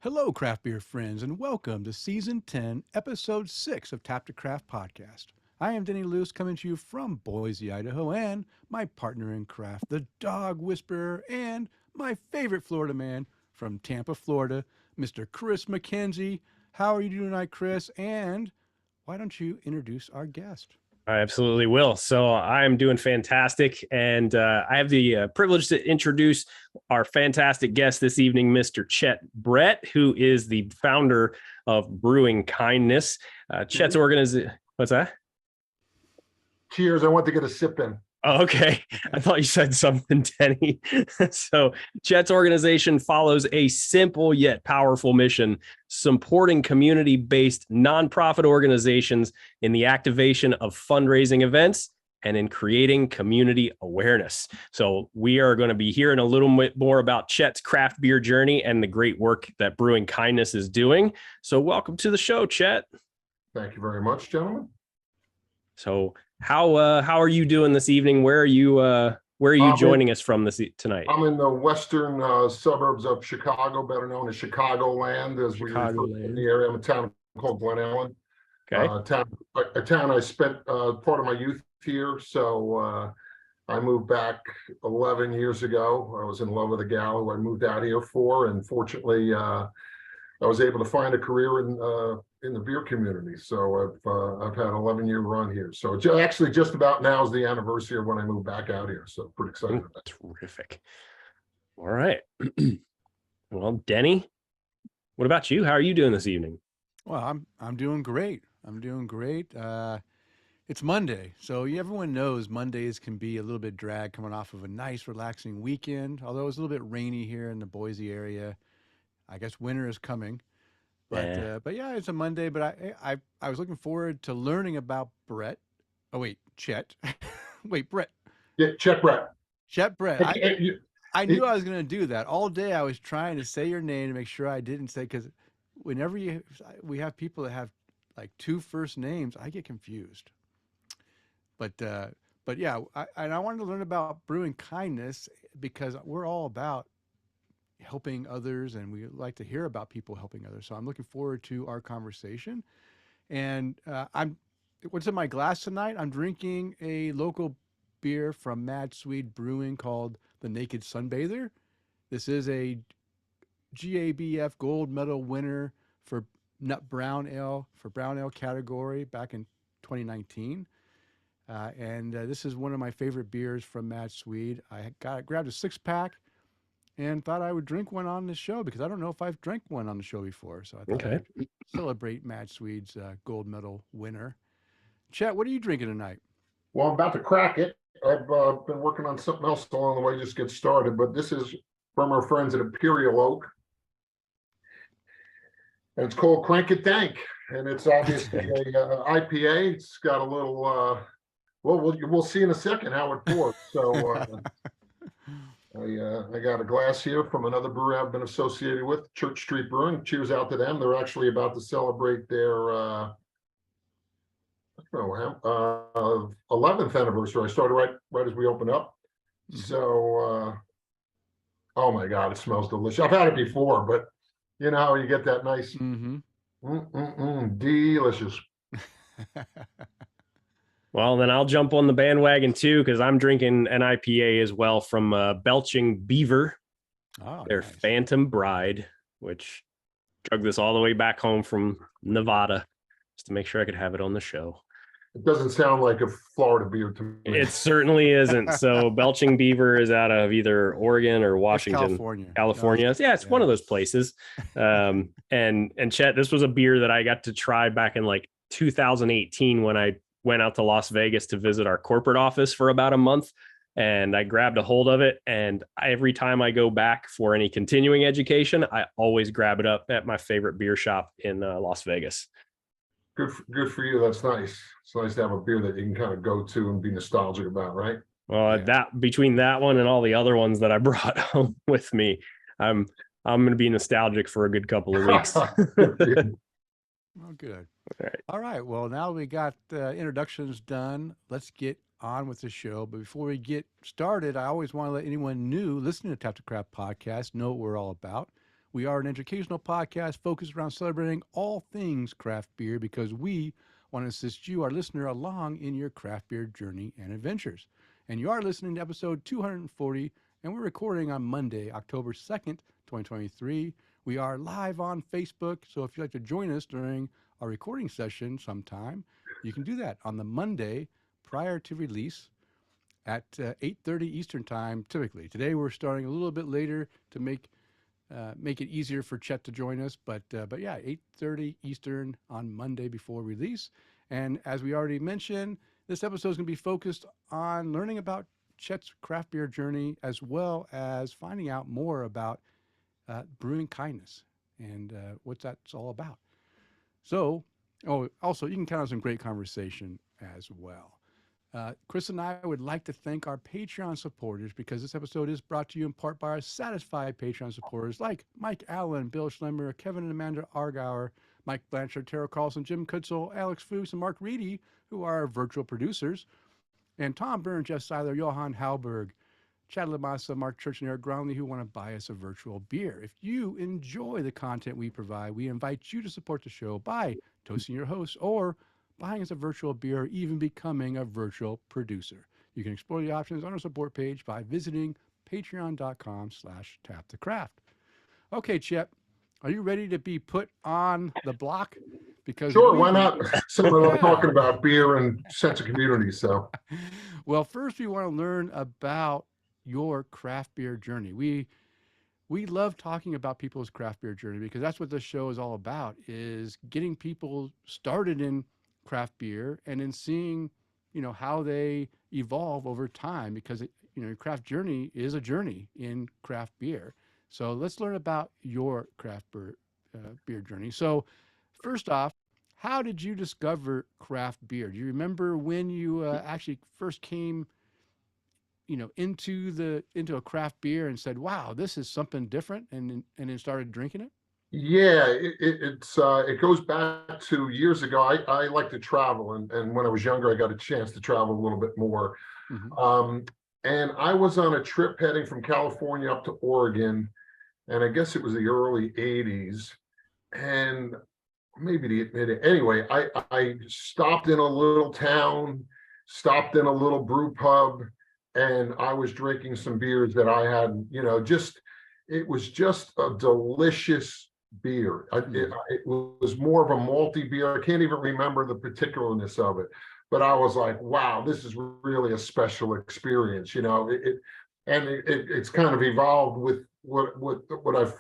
Hello, craft beer friends, and welcome to Season 10, Episode 6 of Tap to Craft Podcast. I am Denny Luce coming to you from Boise, Idaho, and my partner in craft, the dog whisperer, and my favorite Florida man from Tampa, Florida, Mr. Chris McKenzie. How are you doing tonight, Chris? And why don't you introduce our guest? I absolutely will. So I'm doing fantastic. And I have the privilege to introduce our fantastic guest this evening, Mr. Chet Brett, who is the founder of Brewing Kindness. Chet's organization. What's that? Cheers. I want to get a sip in. Oh, okay. I thought you said something, Denny. So Chet's organization follows a simple yet powerful mission, supporting community-based nonprofit organizations in the activation of fundraising events and in creating community awareness. So we are going to be hearing a little bit more about Chet's craft beer journey and the great work that Brewing Kindness is doing. So welcome to the show, Chet. Thank you very much, gentlemen. So how are you doing this evening? Where are you joining us from tonight? I'm in the western suburbs of Chicago, better known as Chicagoland, as we refer to in the area. I'm in a town called Glen Ellen. Okay. A town I spent part of my youth here. So I moved back 11 years ago. I was in love with a gal who I moved out here for, and fortunately, I was able to find a career in the beer community. So I've had an 11-year run here. So actually just about now is the anniversary of when I moved back out here. So pretty excited about that. Terrific. All right. Well, Denny, what about you? How are you doing this evening? Well, I'm doing great. It's Monday, so everyone knows Mondays can be a little bit drag coming off of a nice, relaxing weekend. Although it's a little bit rainy here in the Boise area. I guess winter is coming, but yeah, it's a Monday. But I was looking forward to learning about Brett. Oh wait, Chet. Wait, Brett. Yeah, Chet Brett. Chet Brett. I knew I was going to do that all day. I was trying to say your name to make sure I didn't say, because whenever we have people that have like two first names, I get confused. But yeah, I wanted to learn about Brewing Kindness because we're all about helping others, and we like to hear about people helping others. So I'm looking forward to our conversation. And what's in my glass tonight? I'm drinking a local beer from Swede Brewing called the Naked Sunbather. This is a GABF gold medal winner for brown ale category back in 2019. And this is one of my favorite beers from Swede. I grabbed a 6-pack and thought I would drink one on the show because I don't know if I've drank one on the show before. So I thought I'd celebrate Swede's gold medal winner. Chet, what are you drinking tonight? Well, I'm about to crack it. I've been working on something else along the way, just get started. But this is from our friends at Imperial Oak. And it's called Crank It Dank. And it's obviously a IPA. It's got a little, we'll see in a second how it pours. So I got a glass here from another brewery I've been associated with, Church Street Brewing. Cheers out to them. They're actually about to celebrate their 11th anniversary. I started right as we opened up. So, oh my God, it smells delicious. I've had it before, but you know how you get that nice, delicious. Well, then I'll jump on the bandwagon too, because I'm drinking an IPA as well from Belching Beaver. Oh, their nice. Phantom Bride, which drug this all the way back home from Nevada just to make sure I could have it on the show. It doesn't sound like a Florida beer to me. It certainly isn't. So Belching Beaver is out of either Oregon or Washington, California. Yeah, it's one of those places. And Chet, this was a beer that I got to try back in like 2018 when I went out to Las Vegas to visit our corporate office for about a month. And I grabbed a hold of it. And every time I go back for any continuing education, I always grab it up at my favorite beer shop in Las Vegas. Good for you. That's nice. It's nice to have a beer that you can kind of go to and be nostalgic about, right? Well, that between that one and all the other ones that I brought home with me, I'm going to be nostalgic for a good couple of weeks. Oh, good. All right. Well, now we got introductions done. Let's get on with the show. But before we get started, I always want to let anyone new listening to Tap to Craft podcast know what we're all about. We are an educational podcast focused around celebrating all things craft beer because we want to assist you, our listener, along in your craft beer journey and adventures. And you are listening to episode 240, and we're recording on Monday, October 2nd, 2023. We are live on Facebook, so if you'd like to join us during our recording session sometime, you can do that on the Monday prior to release at 8:30 Eastern time, typically. Today we're starting a little bit later to make it easier for Chet to join us, but yeah, 8:30 Eastern on Monday before release. And as we already mentioned, this episode is going to be focused on learning about Chet's craft beer journey, as well as finding out more about brewing kindness and what that's all about. So, also, you can count on some great conversation as well. Chris and I would like to thank our Patreon supporters because this episode is brought to you in part by our satisfied Patreon supporters like Mike Allen, Bill Schlemmer, Kevin and Amanda Argauer, Mike Blanchard, Tara Carlson, Jim Kutzel, Alex Fuchs, and Mark Reedy, who are our virtual producers, and Tom Byrne, Jeff Seiler, Johan Halberg, Chad Lamassa, Mark Church, and Eric Groundley, who want to buy us a virtual beer. If you enjoy the content we provide, we invite you to support the show by toasting your host or buying us a virtual beer, or even becoming a virtual producer. You can explore the options on our support page by visiting patreon.com/tapthecraft. Okay, Chet, are you ready to be put on the block? Because sure, why not? We're talking about beer and sense of community, so. Well, first we want to learn about your craft beer journey. We love talking about people's craft beer journey because that's what this show is all about, is getting people started in craft beer and then seeing, how they evolve over time, because your craft journey is a journey in craft beer. So let's learn about your craft beer journey. So first off, how did you discover craft beer? Do you remember when you actually first came, into a craft beer and said, "Wow, this is something different," and then started drinking it? Yeah, it goes back to years ago. I like to travel, and when I was younger, I got a chance to travel a little bit more. Mm-hmm. And I was on a trip heading from California up to Oregon, and I guess it was the early 80s, and anyway, I stopped in a little town, stopped in a little brew pub, and I was drinking some beers that I had, it was just a delicious beer. It was more of a malty beer. I can't even remember the particularness of it, but I was like, wow, this is really a special experience. It's kind of evolved with what I've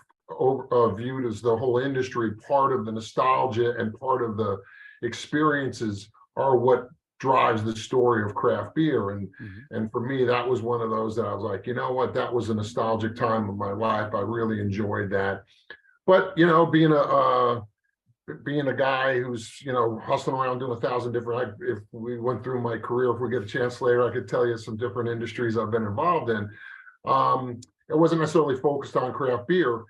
viewed as the whole industry. Part of the nostalgia and part of the experiences are what drives the story of craft beer. And for me, that was one of those that I was like, that was a nostalgic time of my life. I really enjoyed that. But, being a guy who's, hustling around doing 1,000 different, if we went through my career, if we get a chance later, I could tell you some different industries I've been involved in. It wasn't necessarily focused on craft beer,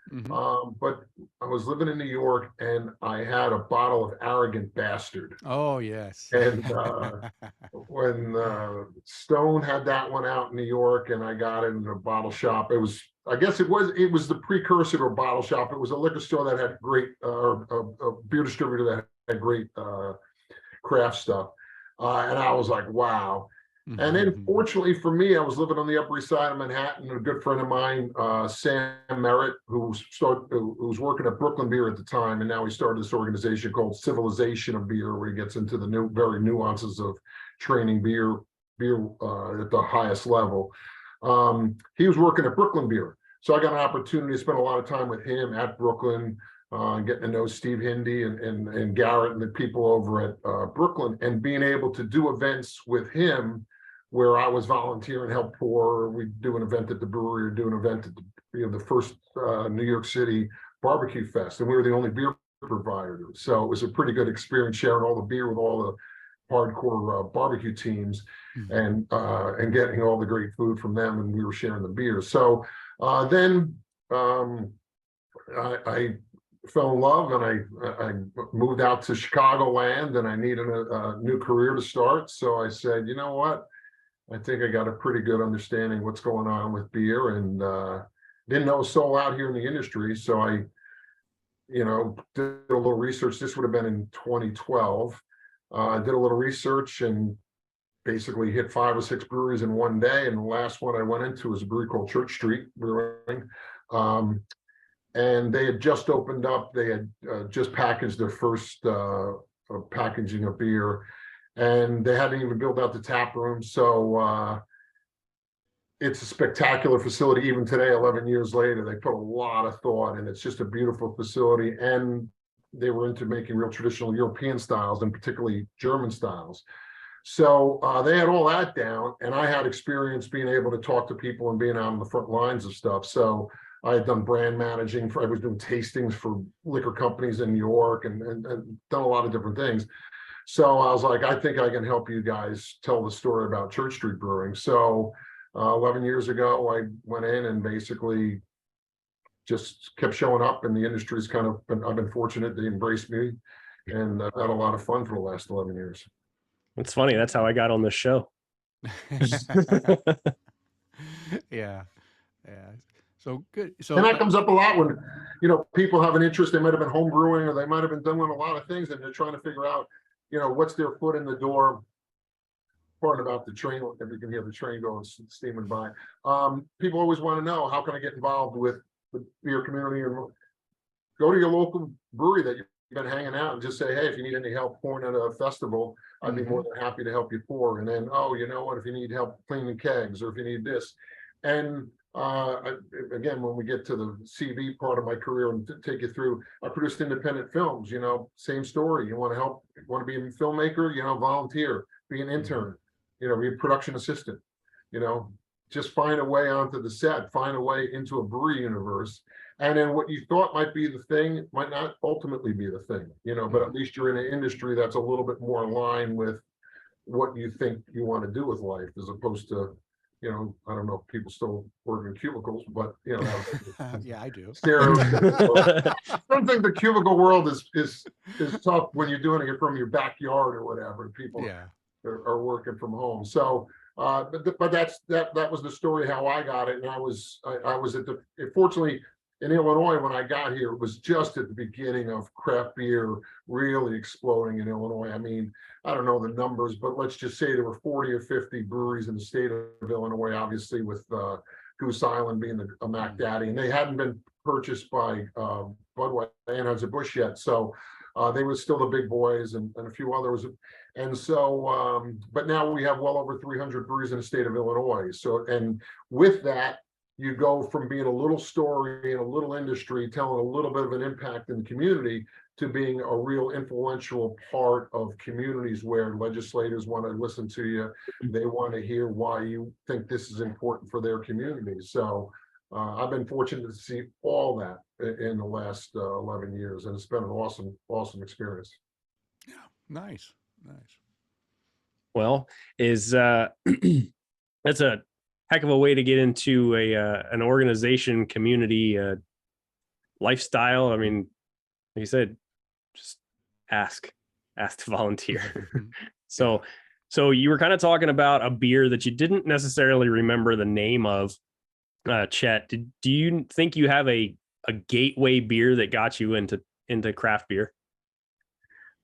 but I was living in New York and I had a bottle of Arrogant Bastard. Oh, yes. And when Stone had that one out in New York and I got it in a bottle shop, it was the precursor to a bottle shop. It was a liquor store that had great, a beer distributor that had great craft stuff. And I was like, wow. And then fortunately for me, I was living on the Upper East Side of Manhattan. A good friend of mine, Sam Merritt, who was working at Brooklyn Beer at the time, and now he started this organization called Civilization of Beer, where he gets into the very nuances of training beer at the highest level. He was working at Brooklyn Beer. So I got an opportunity to spend a lot of time with him at Brooklyn, getting to know Steve Hindy and Garrett and the people over at Brooklyn, and being able to do events with him where I was volunteering, help pour. We do an event at the brewery, or do an event at the first New York City barbecue fest, and we were the only beer provider. So it was a pretty good experience sharing all the beer with all the hardcore barbecue teams, and getting all the great food from them, and we were sharing the beer. So then I fell in love, and I moved out to Chicagoland, and I needed a new career to start. So I said, you know what? I think I got a pretty good understanding what's going on with beer, and didn't know a soul out here in the industry. So I, did a little research. This would have been in 2012. I did a little research and basically hit 5 or 6 breweries in one day. And the last one I went into was a brewery called Church Street Brewing. And they had just opened up. They had just packaged their first packaging of beer, and they hadn't even built out the tap room. So it's a spectacular facility. Even today, 11 years later, they put a lot of thought, and it's just a beautiful facility. And they were into making real traditional European styles, and particularly German styles. So they had all that down, and I had experience being able to talk to people and being out on the front lines of stuff. So I had done brand managing. I was doing tastings for liquor companies in New York, and done a lot of different things. So I was like, I think I can help you guys tell the story about Church Street Brewing. So 11 years ago, I went in and basically just kept showing up, and the industry's I've been fortunate to embrace me, and I've had a lot of fun for the last 11 years. It's funny. That's how I got on this show. Yeah. So good. So and that comes up a lot when, people have an interest. They might have been home brewing, or they might have been doing a lot of things, and they're trying to figure out, what's their foot in the door. Part about the train, if you can hear the train going, steaming by. People always want to know, how can I get involved with the beer community? And go to your local brewery that you've been hanging out and just say, hey, if you need any help pouring at a festival, I'd be more than happy to help you pour. And then, oh, you know what, if you need help cleaning kegs, or if you need this. And again, when we get to the CV part of my career and take you through, I produced independent films. Same story. You want to help, you want to be a filmmaker, volunteer, be an intern, be a production assistant, just find a way onto the set, find a way into a brewery universe. And then what you thought might be the thing might not ultimately be the thing, but at least you're in an industry that's a little bit more in line with what you think you want to do with life, as opposed to, I don't know if people still work in cubicles, but yeah, I do. I don't think the cubicle world is tough when you're doing it from your backyard or whatever. People are working from home. So, but that was the story how I got it, and I was fortunately in Illinois when I got here. It was just at the beginning of craft beer really exploding in Illinois. I mean, I don't know the numbers, but let's just say there were 40 or 50 breweries in the state of Illinois, obviously with Goose Island being a Mac Daddy, and they hadn't been purchased by Budweiser and Anheuser-Busch yet. So they were still the big boys, and a few others. And so, but now we have well over 300 breweries in the state of Illinois. So, and with that, you go from being a little story in a little industry, telling a little bit of an impact in the community, to being a real influential part of communities where legislators want to listen to you. They want to hear why you think this is important for their community. So I've been fortunate to see all that in the last 11 years, and it's been an awesome experience. Yeah, nice. Well, that's a heck of a way to get into an organization, community, lifestyle. I mean, like you said, just ask to volunteer. So you were kind of talking about a beer that you didn't necessarily remember the name of, Chet. Do you think you have a gateway beer that got you into craft beer?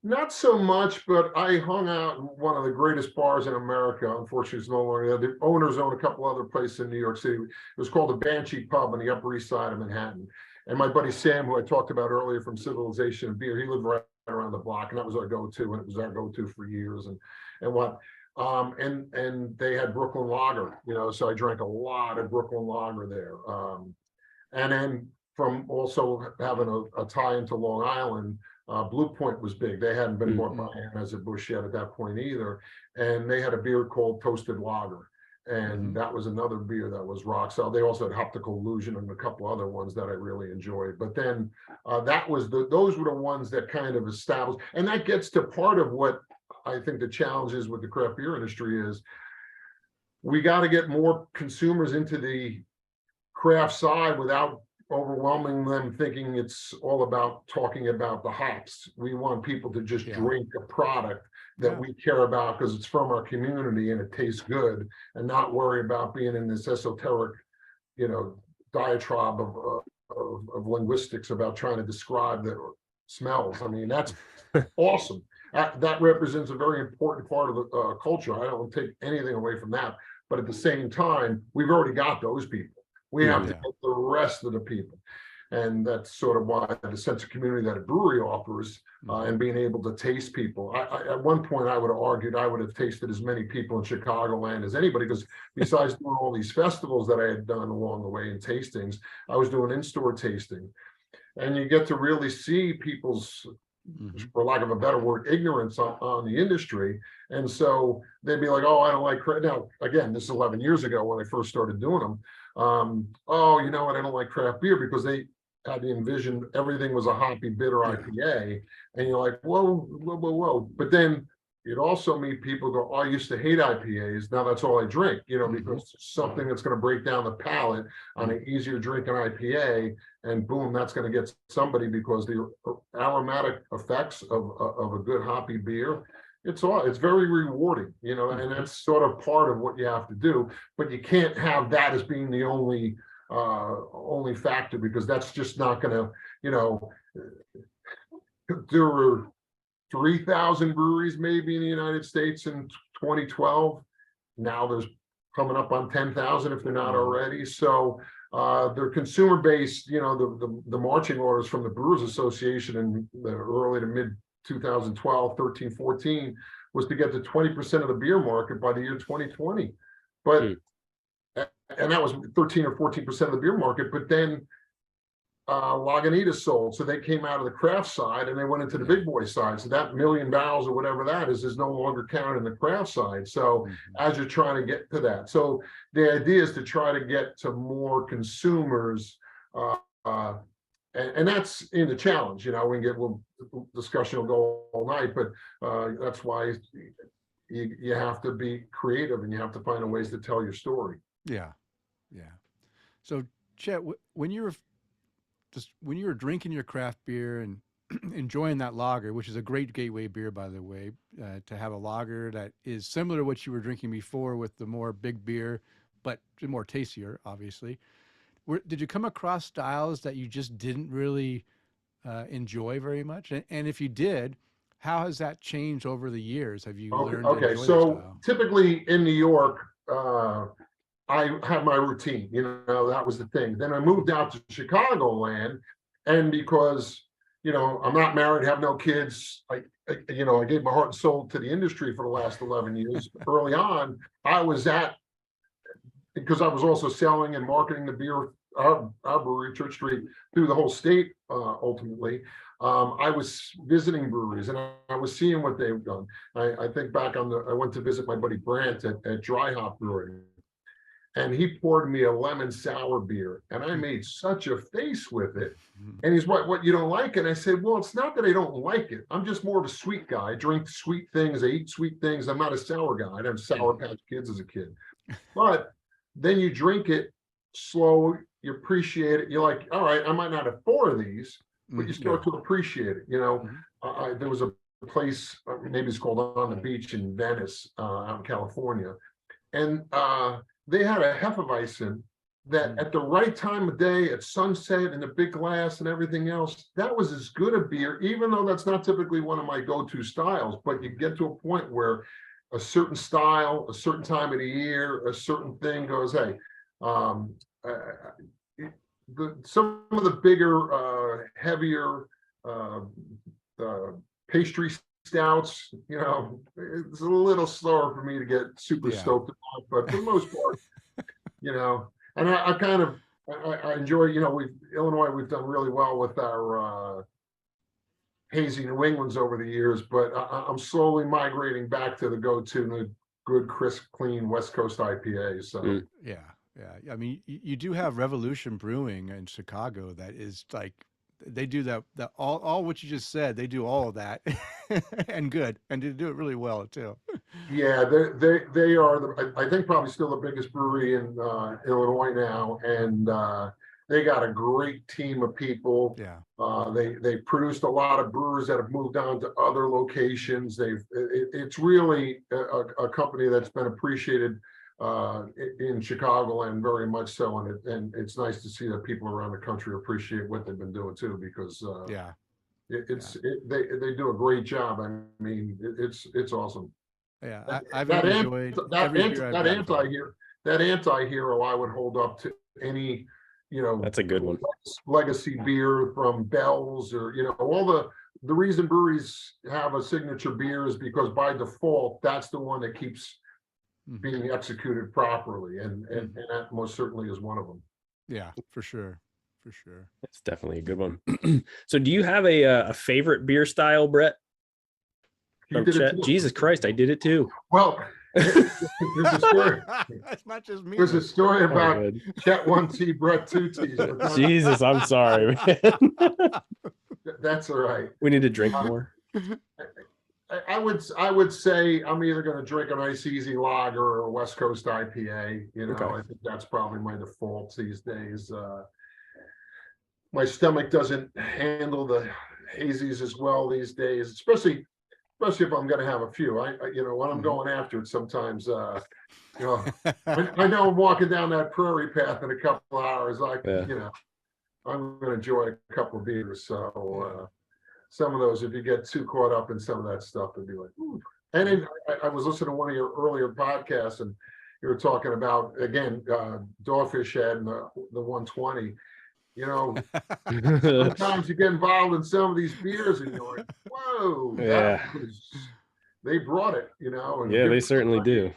Not so much, but I hung out in one of the greatest bars in America. Unfortunately, it's no longer there. The owners own a couple other places in New York City. It was called the Banshee Pub on the Upper East Side of Manhattan. And my buddy Sam, who I talked about earlier from Civilization of Beer, he lived right around the block, and that was our go-to, and it was our go-to for years. And they had Brooklyn Lager, so I drank a lot of Brooklyn Lager there. And then from also having a tie into Long Island, Blue Point was big. They hadn't been bought by Anheuser-Busch yet at that point either. And they had a beer called Toasted Lager. And that was another beer that was rock solid. They also had Optical Illusion and a couple other ones that I really enjoyed. But then those were the ones that kind of established. And that gets to part of what I think the challenge is with the craft beer industry is we got to get more consumers into the craft side without overwhelming them thinking it's all about talking about the hops. We want people to just drink a product that we care about because it's from our community and it tastes good, and not worry about being in this esoteric, diatribe of linguistics about trying to describe the smells. I mean, that's awesome. That represents a very important part of the culture. I don't take anything away from that. But at the same time, we've already got those people. We have to get the rest of the people. And that's sort of why the sense of community that a brewery offers and being able to taste people. At one point, I would have argued I would have tasted as many people in Chicagoland as anybody, because besides doing all these festivals that I had done along the way and tastings, I was doing in-store tasting. And you get to really see people's, for lack of a better word, ignorance on the industry. And so they'd be like, oh, I don't like craft. Now, again, this is 11 years ago when I first started doing them. Oh, you know what? I don't like craft beer, because they had envisioned everything was a hoppy, bitter IPA. And you're like, whoa, whoa, whoa, whoa. But then you'd also meet people who go, oh, I used to hate IPAs. Now that's all I drink, you know, because it's something that's going to break down the palate on an easier drinking IPA. And boom, that's going to get somebody, because the aromatic effects of a good hoppy beer, it's very rewarding, you know, and that's sort of part of what you have to do. But you can't have that as being the only factor, because that's just not going to, you know, there were 3,000 breweries maybe in the United States in 2012. Now there's coming up on 10,000 if they're not already. So their consumer base, you know, the marching orders from the Brewers Association in the early to mid 2012, 13, 14 was to get to 20% of the beer market by the year 2020. But and that was 13 or 14% of the beer market. But then Lagunitas sold, so they came out of the craft side and they went into the big boy side. So that 1 million barrels or whatever that is no longer counted in the craft side. So as you're trying to get to that, so the idea is to try to get to more consumers, and that's in the challenge. You know, discussion will go all night, but that's why you have to be creative and you have to find ways to tell your story. Yeah. So Chet, when you were drinking your craft beer and enjoying that lager, which is a great gateway beer, by the way, to have a lager that is similar to what you were drinking before with the more big beer, but more tastier, obviously. Did you come across styles that you just didn't really enjoy very much? And if you did, how has that changed over the years? Have you learned to enjoy the style? Typically in New York, I had my routine, you know, that was the thing. Then I moved out to Chicagoland, and because, you know, I'm not married, have no kids, I gave my heart and soul to the industry for the last 11 years. Early on, because I was also selling and marketing the beer, our brewery, Church Street, through the whole state, ultimately. I was visiting breweries and I was seeing what they've done. I think back I went to visit my buddy Brant at Dry Hop Brewing. And he poured me a lemon sour beer, and I made such a face with it. And he's what you don't like? And I said, well, it's not that I don't like it. I'm just more of a sweet guy. I drink sweet things. I eat sweet things. I'm not a sour guy. I didn't have Sour Patch Kids as a kid. But then you drink it slow. You appreciate it. You're like, all right, I might not have 4 of these, but you start to appreciate it. You know, there was a place, maybe it's called On the Beach in Venice, out in California. And they had a Hefeweizen that at the right time of day, at sunset and a big glass and everything else, that was as good a beer, even though that's not typically one of my go-to styles. But you get to a point where a certain style, a certain time of the year, a certain thing goes, hey, some of the bigger, heavier pastry stouts, you know, it's a little slower for me to get super stoked about, but for the most part, you know, and I enjoy, you know, Illinois, we've done really well with our hazy New Englands over the years, but I'm slowly migrating back to the go-to, the good, crisp, clean West Coast IPA. So yeah. I mean, you do have Revolution Brewing in Chicago that is like, they do that all what you just said. They do all of that and good, and they do it really well too. Yeah, they are I think probably still the biggest brewery in Illinois now, and they got a great team of people. Yeah, they produced a lot of brewers that have moved on to other locations. It's really a company that's been appreciated in Chicagoland very much so, and it's nice to see that people around the country appreciate what they've been doing too, because they do a great job. I mean, it's awesome. Yeah, I've enjoyed that anti-hero I would hold up to any, that's a good one. Legacy beer from Bell's, or all the reason breweries have a signature beer is because by default that's the one that keeps being executed properly, and that most certainly is one of them. Yeah, for sure. It's definitely a good one. So do you have a favorite beer style, Brett? Jesus Christ, I did it too. Well, there's a story. That's not just me. There's a story about Chet 1T, Brett 2Ts. Jesus, I'm sorry, man. That's all right. We need to drink more. I would say I'm either going to drink a nice easy lager or a West Coast IPA. I think that's probably my default these days. My stomach doesn't handle the hazies as well these days, especially if I'm going to have a few. When I'm going after it, sometimes I know I'm walking down that prairie path in a couple of hours. I'm going to enjoy a couple of beers. So some of those, if you get too caught up in some of that stuff, it'd be like, ooh. And then I was listening to one of your earlier podcasts, and you were talking about, again, Dogfish Head and the 120. Sometimes you get involved in some of these beers and you're like, whoa, they brought it, and they certainly do.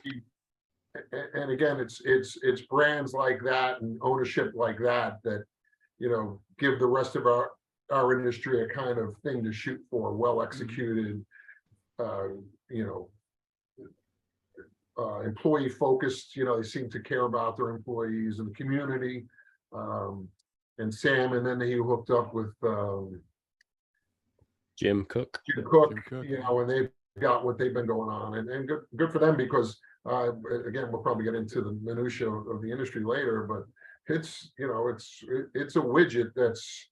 And again, it's brands like that and ownership like that give the rest of our industry a kind of thing to shoot for. Well executed, employee focused. They seem to care about their employees and the community. And Sam, and then he hooked up with Jim Cook, and they've got what they've been going on, and good for them, because again, we'll probably get into the minutia of the industry later, but it's it's a widget that's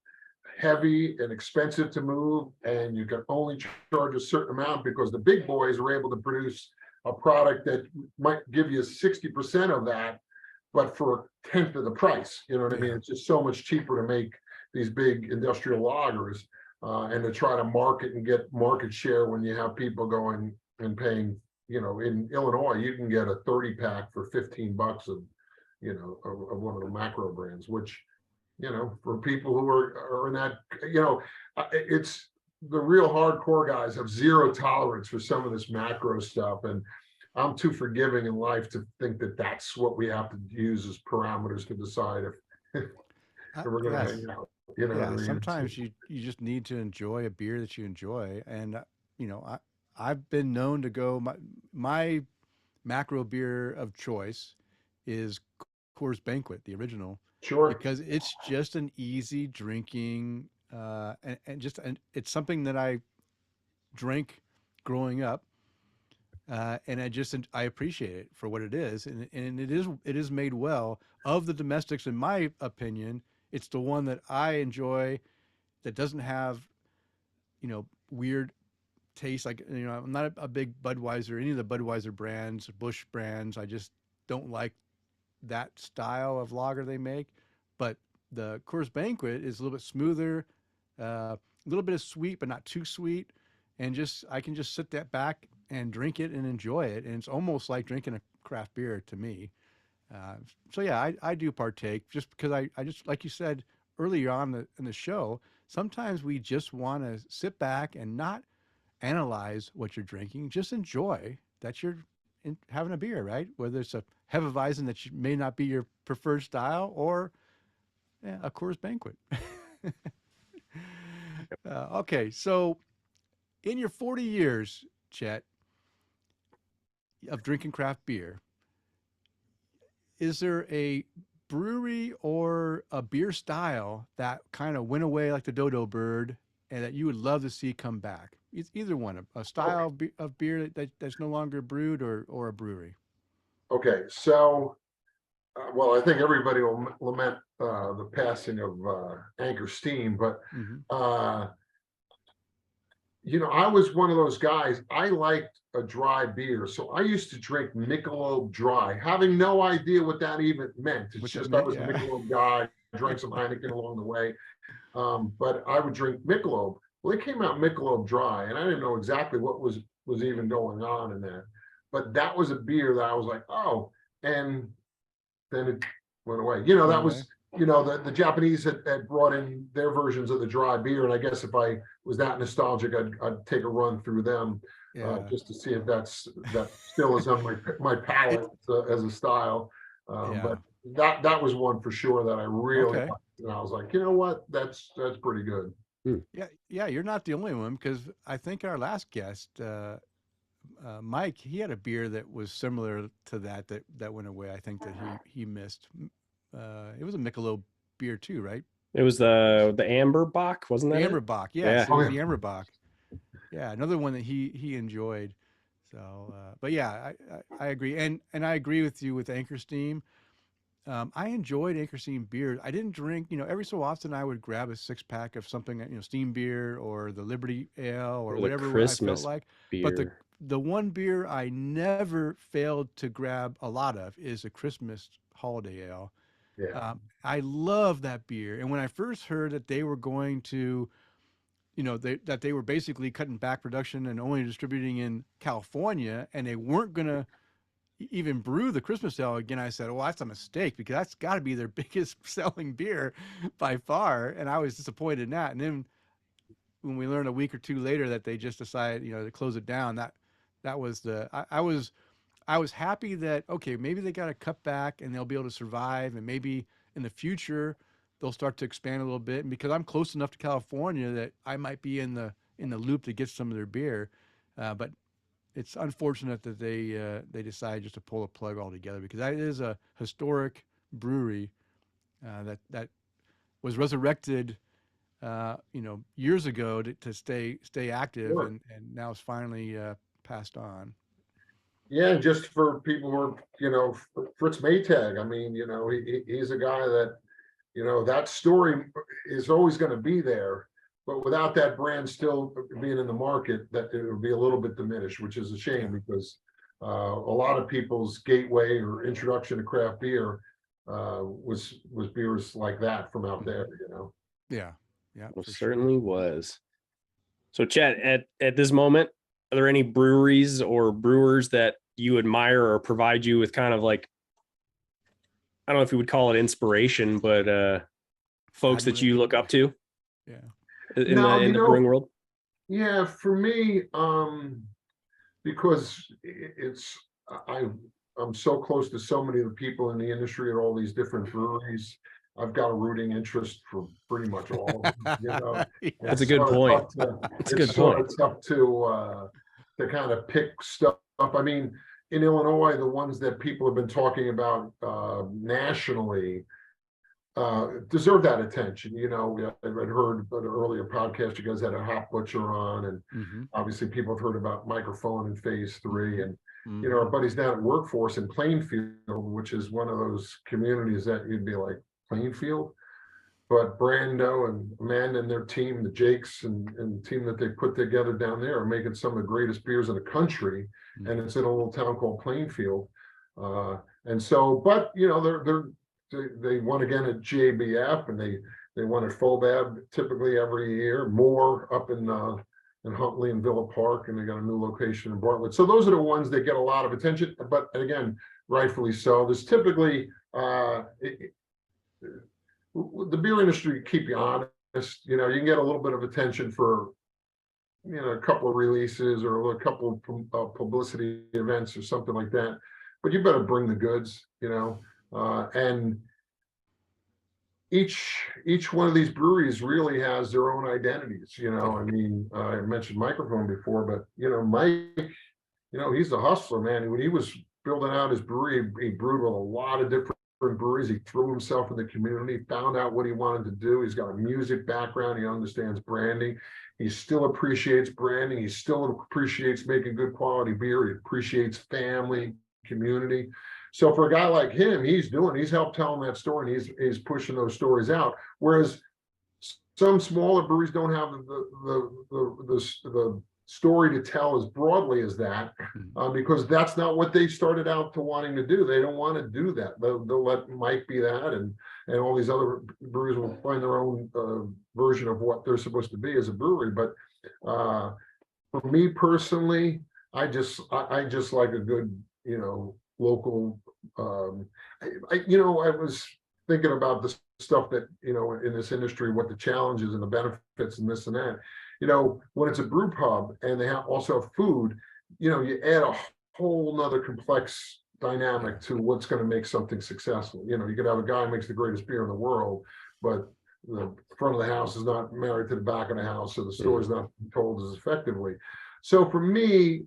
heavy and expensive to move, and you can only charge a certain amount because the big boys are able to produce a product that might give you 60% of that, but for a tenth of the price. You know what I mean? It's just so much cheaper to make these big industrial lagers, and to try to market and get market share when you have people going and paying. In Illinois, you can get a 30-pack for $15 of one of the macro brands, which, for people who are in that, it's the real hardcore guys have zero tolerance for some of this macro stuff. And I'm too forgiving in life to think that that's what we have to use as parameters to decide if we're going to hang out. Sometimes you just need to enjoy a beer that you enjoy. And, I've been known to go, my macro beer of choice is Coors Banquet, the original. Sure. Because it's just an easy drinking, and it's something that I drank growing up, and I appreciate it for what it is, and it is made well. Of the domestics, in my opinion, it's the one that I enjoy, that doesn't have, weird taste. Like, I'm not a big Budweiser, any of the Budweiser brands, Busch brands. I just don't like that style of lager they make. But the Coors Banquet is a little bit smoother, a little bit of sweet, but not too sweet. And I can just sit that back and drink it and enjoy it. And it's almost like drinking a craft beer to me. So yeah, I do partake, just because I just, like you said earlier on in the show, sometimes we just want to sit back and not analyze what you're drinking, just enjoy that you're having a beer, right? Whether it's a Hefeweizen that may not be your preferred style, or a Coors Banquet. Okay, so in your 40 years, Chet, of drinking craft beer, is there a brewery or a beer style that kind of went away like the dodo bird, and that you would love to see come back? Either one, a style of beer that's no longer brewed, or a brewery. Okay, so well, I think everybody will lament the passing of Anchor Steam, but I was one of those guys. I liked a dry beer, so I used to drink Michelob Dry, having no idea what that even meant. It's just I was a Michelob guy, drank some Heineken along the way, but I would drink Michelob. Well, they came out Michelob Dry, and I didn't know exactly what was even going on in that. But that was a beer that I was like, oh, and then it went away. That was, the Japanese had brought in their versions of the dry beer, and I guess if I was that nostalgic, I'd take a run through them just to see if that still is on my palate as a style. But that was one for sure that I really liked, and I was like, you know what, that's pretty good. Yeah, you're not the only one, because I think our last guest, Mike, he had a beer that was similar to that went away. I think that he missed. It was a Michelob beer too, right? It was the Amber Bock, wasn't that the Amber Bock? Yes, yeah. It was the Amber Bock. Yeah, another one that he enjoyed. So, but yeah, I agree, and I agree with you with Anchor Steam. I enjoyed Anchor Steam beer. I didn't drink, every so often I would grab a 6-pack of something, Steam beer or the Liberty Ale or whatever Christmas I felt like. Beer. But the one beer I never failed to grab a lot of is a Christmas holiday ale. Yeah. I love that beer. And when I first heard that they were going to, that they were basically cutting back production and only distributing in California, and they weren't going to even brew the Christmas ale again, I said, well, that's a mistake, because that's got to be their biggest selling beer by far. And I was disappointed in that. And then when we learned a week or two later that they just decided, to close it down, that was I was happy that, okay, maybe they got to cut back and they'll be able to survive, and maybe in the future they'll start to expand a little bit. And because I'm close enough to California that I might be in the loop to get some of their beer, but it's unfortunate that they decided just to pull the plug altogether, because that is a historic brewery that was resurrected, years ago to stay active, Sure. and now it's finally passed on. Yeah, just for people who are, Fritz Maytag. I mean, he's a guy that, that story is always going to be there, but without that brand still being in the market, that it would be a little bit diminished, which is a shame, because a lot of people's gateway or introduction to craft beer was beers like that from out there, Yeah, well, certainly was. So, Chet, at this moment, are there any breweries or brewers that you admire or provide you with kind of like, I don't know if you would call it inspiration, but folks that you look up to? Yeah. In the brewing world? Yeah, for me, because I'm so close to so many of the people in the industry at all these different breweries. I've got a rooting interest for pretty much all of them. That's a good point. That's a good point. It's tough to kind of pick stuff up. I mean, in Illinois, the ones that people have been talking about nationally deserve that attention. I'd heard an earlier podcast, you guys had a hop butcher on, and obviously people have heard about Microphone in Phase 3, and our buddies down at Workforce in Plainfield, which is one of those communities that you'd be like, Plainfield? But Brando and Amanda and their team, the Jakes and the team that they put together down there, are making some of the greatest beers in the country, and it's in a little town called Plainfield. And so, but they won again at JBF, and they won at Fobab typically every year. More up in Huntley and Villa Park, and they got a new location in Bartlett. So those are the ones that get a lot of attention, but again, rightfully so. There's typically the beer industry, keep you honest, you can get a little bit of attention for a couple of releases or a couple of publicity events or something like that, but you better bring the goods, and each one of these breweries really has their own identities. I mean, I mentioned Microphone before, but Mike, he's a hustler, man. When he was building out his brewery, he brewed with a lot of different breweries. He threw himself in the community, found out what he wanted to do. He's got a music background. He understands branding. He still appreciates branding. He still appreciates making good quality beer. He appreciates family, community. So for a guy like him, he's helped telling that story, and he's pushing those stories out. Whereas some smaller breweries don't have the story to tell as broadly as that, because that's not what they started out to wanting to do. They don't want to do that. They'll let Mike be that, and all these other breweries will find their own version of what they're supposed to be as a brewery. But for me personally, I just like a good, local. I was thinking about the stuff that, in this industry, what the challenges and the benefits and this and that. When it's a brew pub and they also have food, you add a whole nother complex dynamic to what's going to make something successful. You could have a guy who makes the greatest beer in the world, but the front of the house is not married to the back of the house, so the store is not told as effectively. So for me,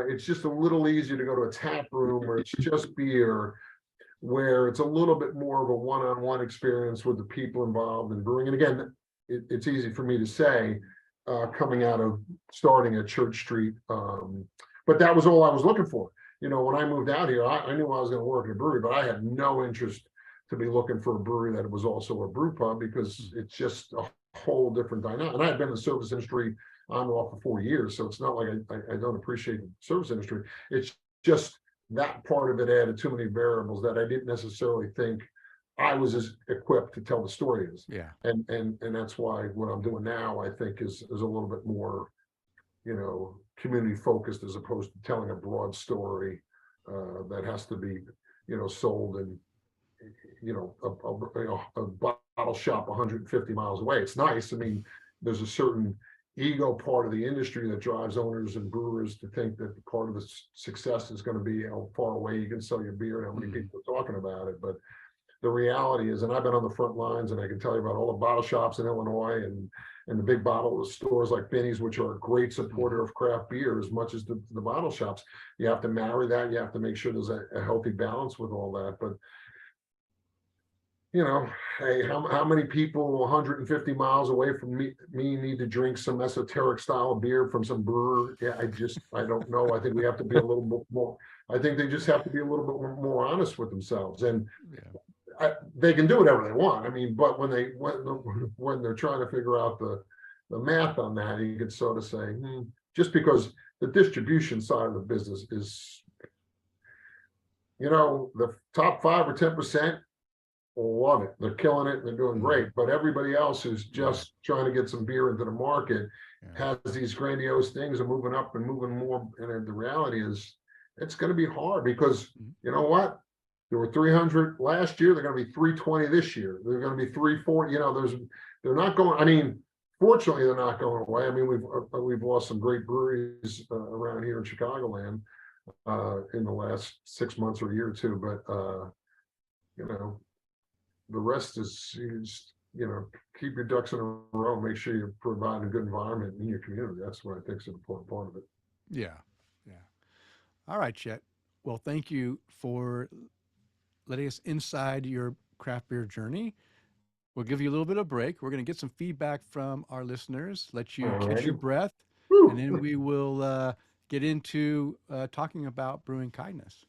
it's just a little easier to go to a tap room where it's just beer, where it's a little bit more of a one-on-one experience with the people involved in brewing. And again, it's easy for me to say, coming out of starting at Church Street, but that was all I was looking for. When I moved out here, I knew I was going to work in a brewery, but I had no interest to be looking for a brewery that was also a brew pub, because it's just a whole different dynamic. And I had been in the service industry on and off for 4 years, so it's not like I don't appreciate the service industry. It's just that part of it added too many variables that I didn't necessarily think I was as equipped to tell the story as. Yeah. And that's why what I'm doing now, I think, is a little bit more, community focused, as opposed to telling a broad story that has to be, sold in, a bottle shop 150 miles away. It's nice. I mean, there's a certain ego part of the industry that drives owners and brewers to think that part of the success is going to be how far away you can sell your beer and how many people are talking about it. But the reality is, and I've been on the front lines, and I can tell you about all the bottle shops in Illinois and the big bottle stores like Binny's, which are a great supporter of craft beer as much as the bottle shops. You have to marry that. You have to make sure there's a healthy balance with all that. But hey, how many people 150 miles away from me need to drink some esoteric style of beer from some brewer? Yeah, I don't know. I think we have to be a little bit more. I think they just have to be a little bit more honest with themselves, and they can do whatever they want. I mean, but when they're trying to figure out the math on that, you could sort of say, just because the distribution side of the business is, the top 5 or 10%. Love it. They're killing it. They're doing great. But everybody else who's just trying to get some beer into the market has these grandiose things and moving up and moving more. And the reality is, it's going to be hard, because you know what? There were 300 last year. They're going to be 320 this year. They're going to be 340. They're not going. I mean, fortunately, they're not going away. I mean, we've lost some great breweries around here in Chicagoland in the last 6 months or a year or two. But the rest is, keep your ducks in a row. Make sure you're providing a good environment in your community. That's what I think is an important part of it. Yeah. All right, Chet. Well, thank you for letting us inside your craft beer journey. We'll give you a little bit of break. We're going to get some feedback from our listeners, let you catch your breath, and then we will get into talking about brewing kindness.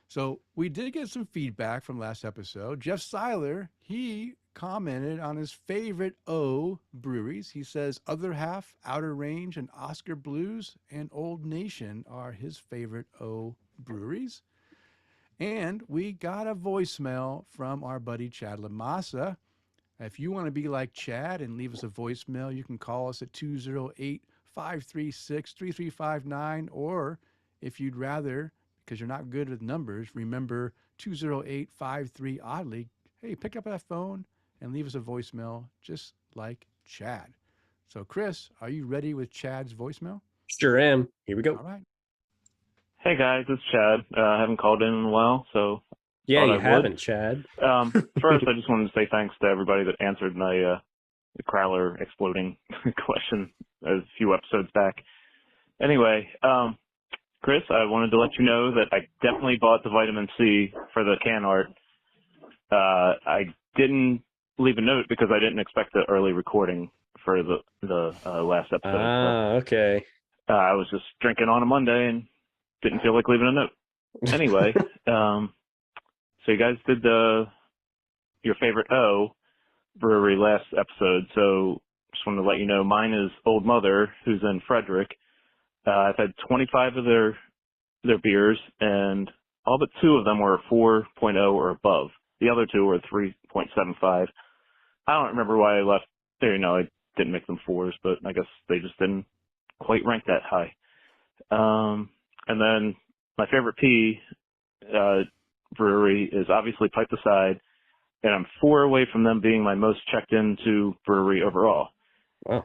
So we did get some feedback from last episode. Jeff Seiler, he commented on his favorite O breweries. He says Other Half, Outer Range, and Oscar Blues and Old Nation are his favorite O breweries. And we got a voicemail from our buddy Chad Lamassa. If you want to be like Chad and leave us a voicemail, you can call us at 208-536-3359, or if you'd rather, because you're not good with numbers, remember 208-53-ODDLY. Hey, pick up that phone and leave us a voicemail just like Chad. So, Chris, are you ready with Chad's voicemail? Sure am. Here we go. All right. Hey, guys, it's Chad. I haven't called in a while, so... Yeah, you haven't, Chad. First, I just wanted to say thanks to everybody that answered my the Crowler exploding question a few episodes back. Anyway, Chris, I wanted to let you know that I definitely bought the vitamin C for the can art. I didn't leave a note because I didn't expect the early recording for the last episode. Okay. I was just drinking on a Monday and didn't feel like leaving a note. Anyway, so you guys did your favorite O brewery last episode. So just wanted to let you know mine is Old Mother, who's in Frederick. I've had 25 of their beers, and all but 2 of them were 4.0 or above. The other 2 were 3.75. I don't remember why I left there. I didn't make them 4s, but I guess they just didn't quite rank that high. And then my favorite P brewery is obviously Pipe the Side, and I'm 4 away from them being my most checked into brewery overall. Wow.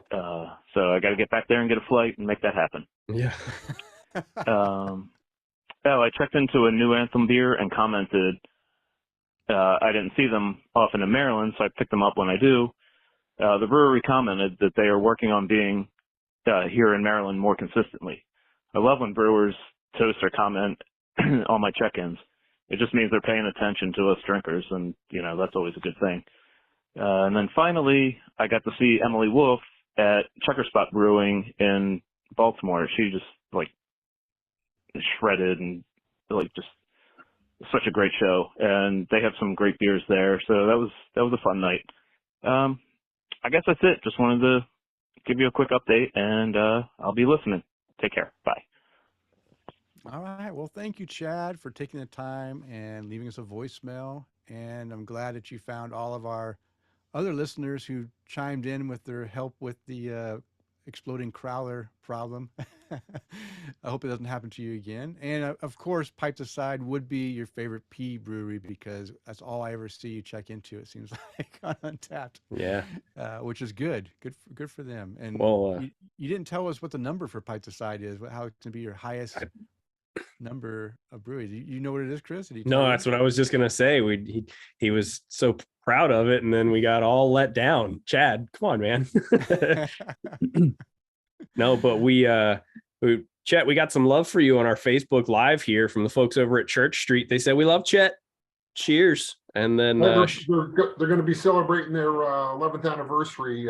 So I got to get back there and get a flight and make that happen. Yeah. I checked into a New Anthem beer and commented. I didn't see them often in Maryland, so I picked them up when I do. The brewery commented that they are working on being here in Maryland more consistently. I love when brewers toast or comment on my check-ins. It just means they're paying attention to us drinkers, and, that's always a good thing. And then finally, I got to see Emily Wolf at Checker Spot Brewing in Baltimore. She just, shredded and, just such a great show. And they have some great beers there, so that was a fun night. I guess that's it. Just wanted to give you a quick update, and I'll be listening. Take care. Bye. All right. Well, thank you, Chad, for taking the time and leaving us a voicemail. And I'm glad that you found all of our other listeners who chimed in with their help with the exploding crowler problem. I hope it doesn't happen to you again. And of course, Pipe the Side would be your favorite P brewery because that's all I ever see you check into, it seems like, on Untapped. Yeah. Which is good. Good for them. And you didn't tell us what the number for Pipe the Side is, how it can be your highest number of breweries. You know what it is, Chris? No, that's what I was just gonna say. He was so proud of it, and then we got all let down. Chad, come on, man. No, but Chet, we got some love for you on our Facebook Live here from the folks over at Church Street. They said we love Chet. Cheers. And then they're going to be celebrating their 11th anniversary.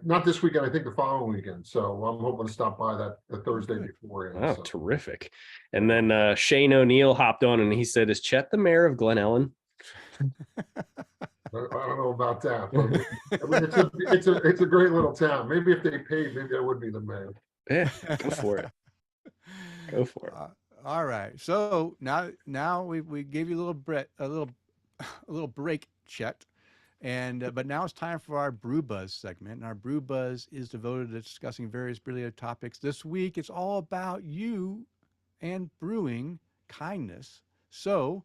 Not this weekend, I think the following weekend. So I'm hoping to stop by the Thursday before. Oh, terrific. And then Shane O'Neill hopped on and he said, is Chet the mayor of Glen Ellen? I don't know about that, but I mean, it's a great little town. Maybe if they paid, maybe I would be the mayor. Yeah, go for it. Go for it. All right. So now we gave you a little break, Chet. And but now it's time for our Brew Buzz segment. And our Brew Buzz is devoted to discussing various brilliant topics. This week, it's all about you and brewing kindness. So,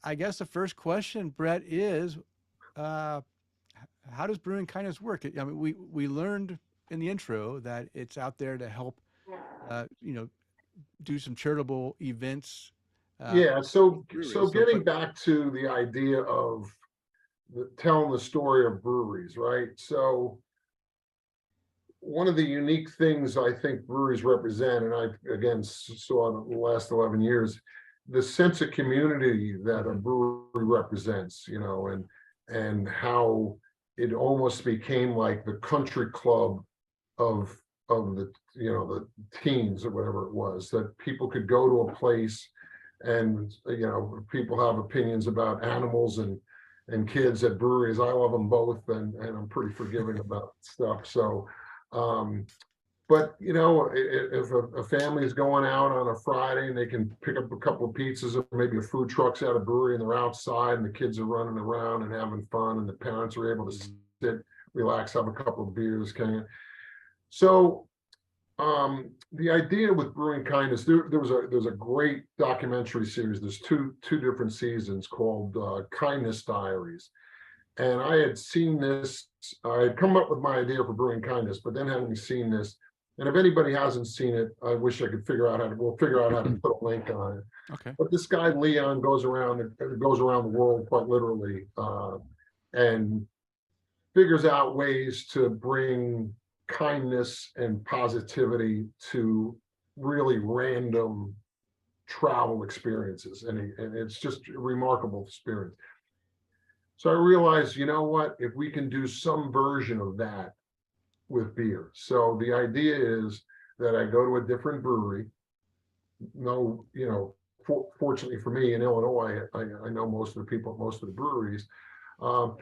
I guess the first question, Brett, is how does brewing kindness work? I mean, we learned in the intro that it's out there to help, do some charitable events. So getting back to the idea of telling the story of breweries, right? So one of the unique things I think breweries represent, and I again saw in the last 11 years, the sense of community that a brewery represents, and how it almost became like the country club of the the teens or whatever it was, that people could go to a place and people have opinions about animals and kids at breweries. I love them both, and I'm pretty forgiving about stuff. So, but if a family is going out on a Friday and they can pick up a couple of pizzas or maybe a food truck's at a brewery and they're outside and the kids are running around and having fun and the parents are able to sit, relax, have a couple of beers, So the idea with Brewing Kindness, there's a great documentary series. There's two different seasons called Kindness Diaries. And I had seen this, I had come up with my idea for Brewing Kindness, but then having seen this, and if anybody hasn't seen it, I wish I could we'll figure out how to put a link on it. Okay. But this guy, Leon, goes around the world quite literally, and figures out ways to bring kindness and positivity to really random travel experiences, and it's just a remarkable experience. So I realized, if we can do some version of that with beer. So the idea is that I go to a different brewery. Fortunately for me in Illinois, I know most of the people at most of the breweries.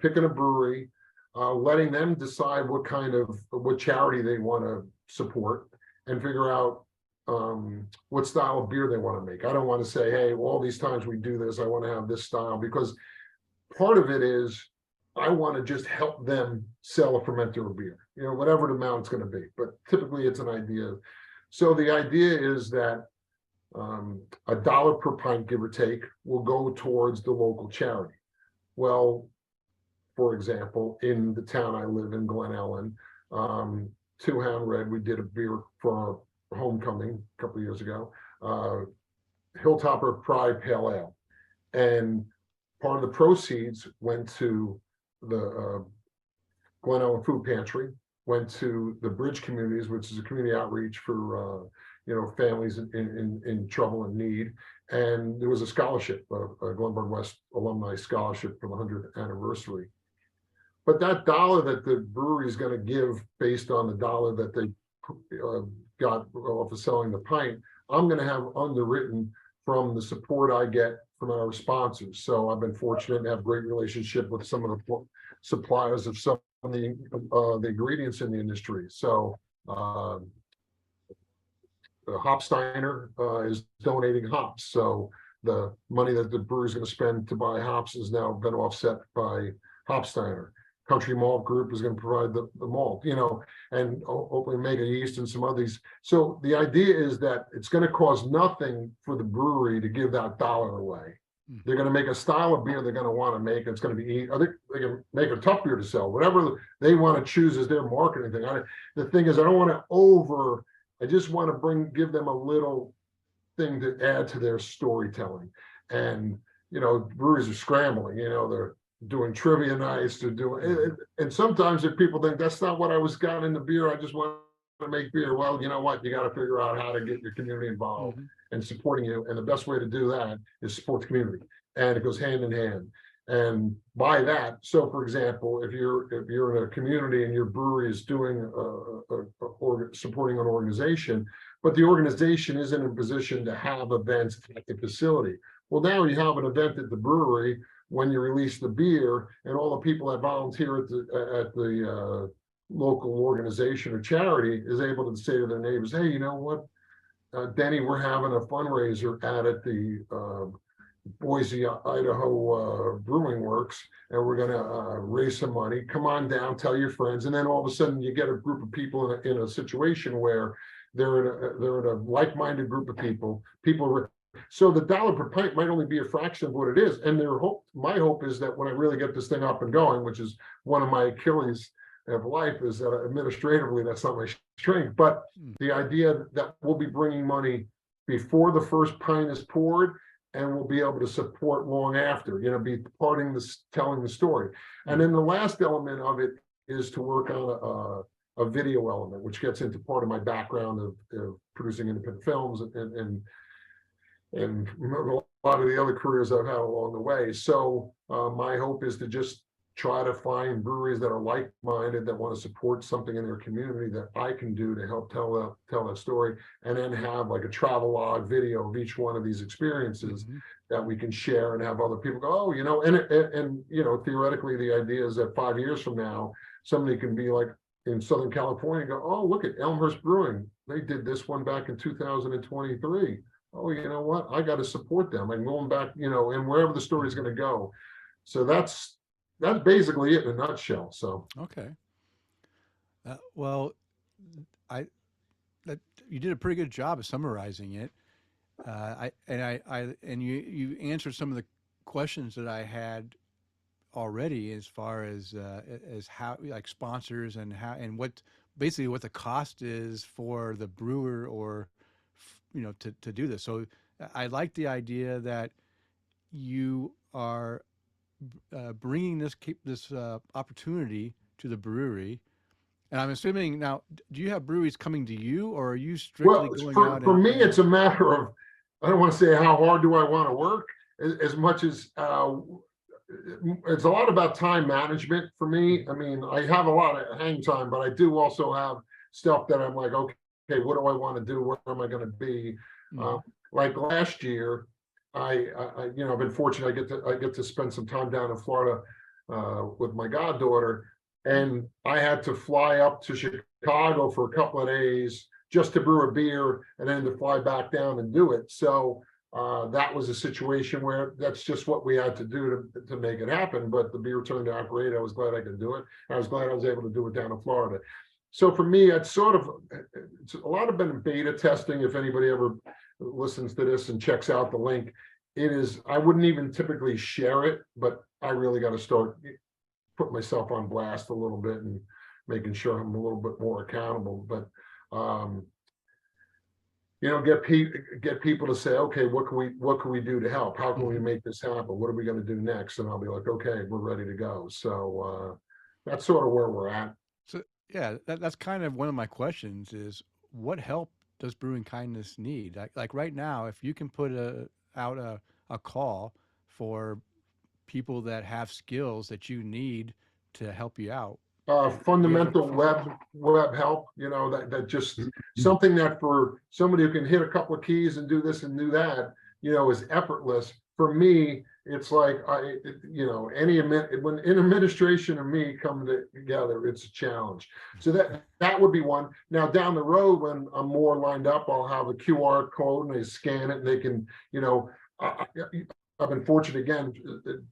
Picking a brewery, letting them decide what charity they want to support and figure out what style of beer they want to make. I don't want to say, hey, well, all these times we do this, I want to have this style, because part of it is I want to just help them sell a fermenter of beer, whatever the amount's going to be. But typically it's an idea. So the idea is that $1 per pint, give or take, will go towards the local charity. Well, for example, in the town I live in, Glen Ellen, Two Hound Red, we did a beer for our homecoming a couple of years ago, Hilltopper Pride Pale Ale. And part of the proceeds went to the Glen Ellen Food Pantry, went to the Bridge Communities, which is a community outreach for families in trouble and need. And there was a scholarship, a Glenburn West alumni scholarship for the 100th anniversary. But that dollar that the brewery is going to give based on the dollar that they got off of selling the pint, I'm going to have underwritten from the support I get from our sponsors. So I've been fortunate to have great relationship with some of the suppliers of some of the ingredients in the industry. So Hopsteiner is donating hops. So the money that the brewery is going to spend to buy hops has now been offset by Hopsteiner. Country Malt Group is going to provide the malt, and hopefully Mega Yeast and some others. So the idea is that it's going to cost nothing for the brewery to give that dollar away. They're going to make a style of beer they're going to want to make. It's going to be, I think they can make a tough beer to sell, whatever they want to choose as their marketing thing. The thing is, I don't want to I just want to give them a little thing to add to their storytelling. And, breweries are scrambling, they're doing trivia nights, they're doing, and sometimes if people think that's not what I was got into beer, I just want to make beer. Well, you know what? You got to figure out how to get your community involved and supporting you. And the best way to do that is support the community. And it goes hand in hand. And by that, so for example, if you're in a community and your brewery is doing supporting an organization, but the organization isn't in a position to have events at the facility. Well, now you have an event at the brewery when you release the beer, and all the people that volunteer at the local organization or charity is able to say to their neighbors, hey, you know what, Denny, we're having a fundraiser at the Boise, Idaho Brewing Works, and we're going to raise some money. Come on down, tell your friends, and then all of a sudden you get a group of people in a situation where they're in a like-minded group of people. So the dollar per pint might only be a fraction of what it is. And my hope is that when I really get this thing up and going, which is one of my Achilles of life, is that administratively that's not my strength. But the idea that we'll be bringing money before the first pint is poured, and we'll be able to support long after, be telling the story. And then the last element of it is to work on a video element, which gets into part of my background of producing independent films and a lot of the other careers I've had along the way. So my hope is to just try to find breweries that are like-minded, that want to support something in their community that I can do to help tell that story, and then have like a travel log video of each one of these experiences that we can share and have other people go, oh, and theoretically the idea is that 5 years from now, somebody can be like in Southern California and go, oh, look at Elmhurst Brewing. They did this one back in 2023. Oh, you know what? I got to support them. And going back, and wherever the story is going to go. So that's basically it in a nutshell. So okay. Well, you did a pretty good job of summarizing it. You answered some of the questions that I had already, as far as how, like, sponsors and how, and what basically what the cost is for the brewer, or to do this. So I like the idea that you are bringing this opportunity to the brewery. And I'm assuming now, do you have breweries coming to you, or are you strictly going out? For me, it's a matter of, I don't want to say how hard do I want to work, as much as it's a lot about time management for me. I mean, I have a lot of hang time, but I do also have stuff that I'm like, okay, what do I want to do? Where am I going to be? Like last year, I've been fortunate. I get to spend some time down in Florida with my goddaughter, and I had to fly up to Chicago for a couple of days just to brew a beer and then to fly back down and do it. So that was a situation where that's just what we had to do to make it happen. But the beer turned out great. I was glad I could do it. I was glad I was able to do it down in Florida. So for me, it's a lot of been beta testing. If anybody ever listens to this and checks out the link, I wouldn't even typically share it, but I really got to start putting myself on blast a little bit and making sure I'm a little bit more accountable. But get people to say, okay, what can we do to help? How can we make this happen? What are we going to do next? And I'll be like, okay, we're ready to go. So that's sort of where we're at. So yeah, that's kind of one of my questions is, what help does Brewing Kindness need? Like right now, if you can put out a call for people that have skills that you need to help you out. Fundamental web help, that just something that for somebody who can hit a couple of keys and do this and do that, is effortless. For me, it's like when in administration and me come together, it's a challenge. So that would be one. Now down the road, when I'm more lined up, I'll have a QR code and they scan it and they can, I've been fortunate again,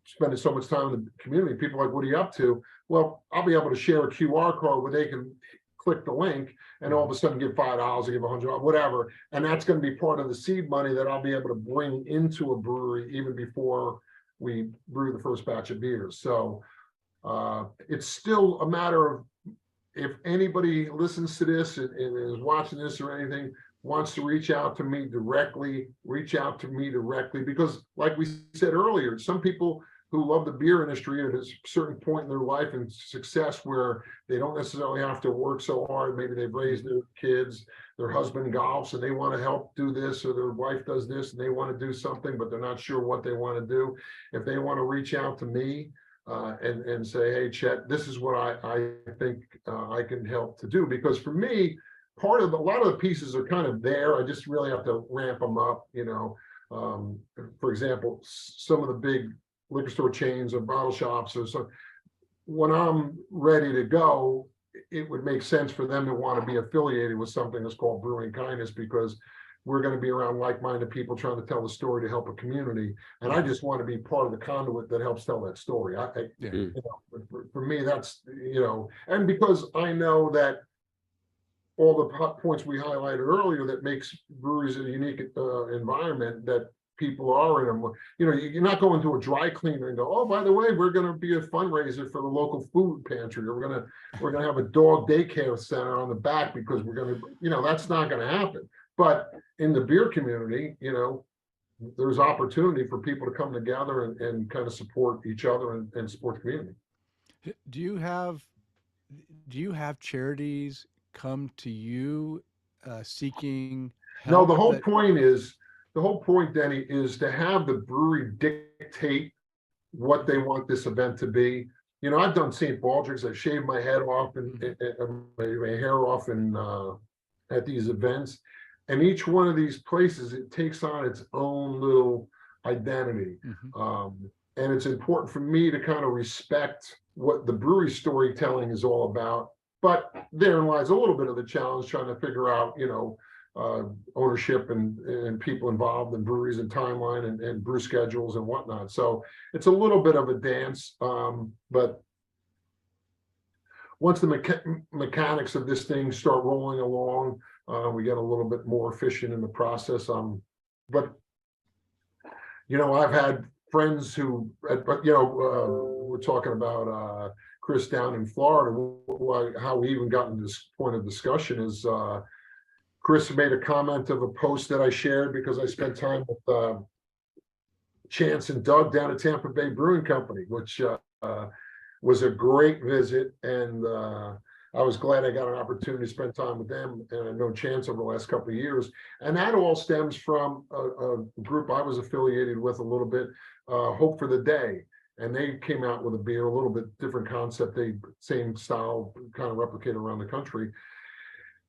spending so much time in the community. People are like, what are you up to? Well, I'll be able to share a QR code where they can click the link and all of a sudden give $5 or give $100, whatever. And that's going to be part of the seed money that I'll be able to bring into a brewery even before we brew the first batch of beers. So it's still a matter of, if anybody listens to this and is watching this or anything, wants to reach out to me directly, because like we said earlier, some people who love the beer industry at a certain point in their life and success where they don't necessarily have to work so hard. Maybe they've raised their kids, their husband golfs and they want to help do this, or their wife does this and they want to do something, but they're not sure what they want to do. If they want to reach out to me and say, hey, Chet, this is what I think I can help to do. Because for me, a lot of the pieces are kind of there. I just really have to ramp them up. For example, some of the big liquor store chains or bottle shops or so, when I'm ready to go, it would make sense for them to want to be affiliated with something that's called Brewing Kindness, because we're going to be around like-minded people trying to tell the story to help a community. And I just want to be part of the conduit that helps tell that story. For me, that's, and because I know that all the points we highlighted earlier that makes breweries a unique environment, that people are in them. You're not going to a dry cleaner and go, oh, by the way, we're going to be a fundraiser for the local food pantry, or we're going to have a dog daycare center on the back because we're going to, that's not going to happen. But in the beer community, there's opportunity for people to come together and kind of support each other and support the community. Do you have charities come to you seeking help? No, the whole point, Denny, is to have the brewery dictate what they want this event to be. I've done St. Baldrick's. I've shaved my head off and my hair off at these events. And each one of these places, it takes on its own little identity. And it's important for me to kind of respect what the brewery storytelling is all about. But therein lies a little bit of the challenge, trying to figure out, ownership and people involved in breweries and timeline and brew schedules and whatnot. So it's a little bit of a dance. But once the mechanics of this thing start rolling along, we get a little bit more efficient in the process. But I've had friends who, we're talking about Chris down in Florida. How we even got into this point of discussion is Chris made a comment of a post that I shared because I spent time with Chance and Doug down at Tampa Bay Brewing Company, which was a great visit. And I was glad I got an opportunity to spend time with them, and I know Chance over the last couple of years. And that all stems from a group I was affiliated with a little bit, Hope for the Day. And they came out with a beer, a little bit different concept, same style, kind of replicated around the country.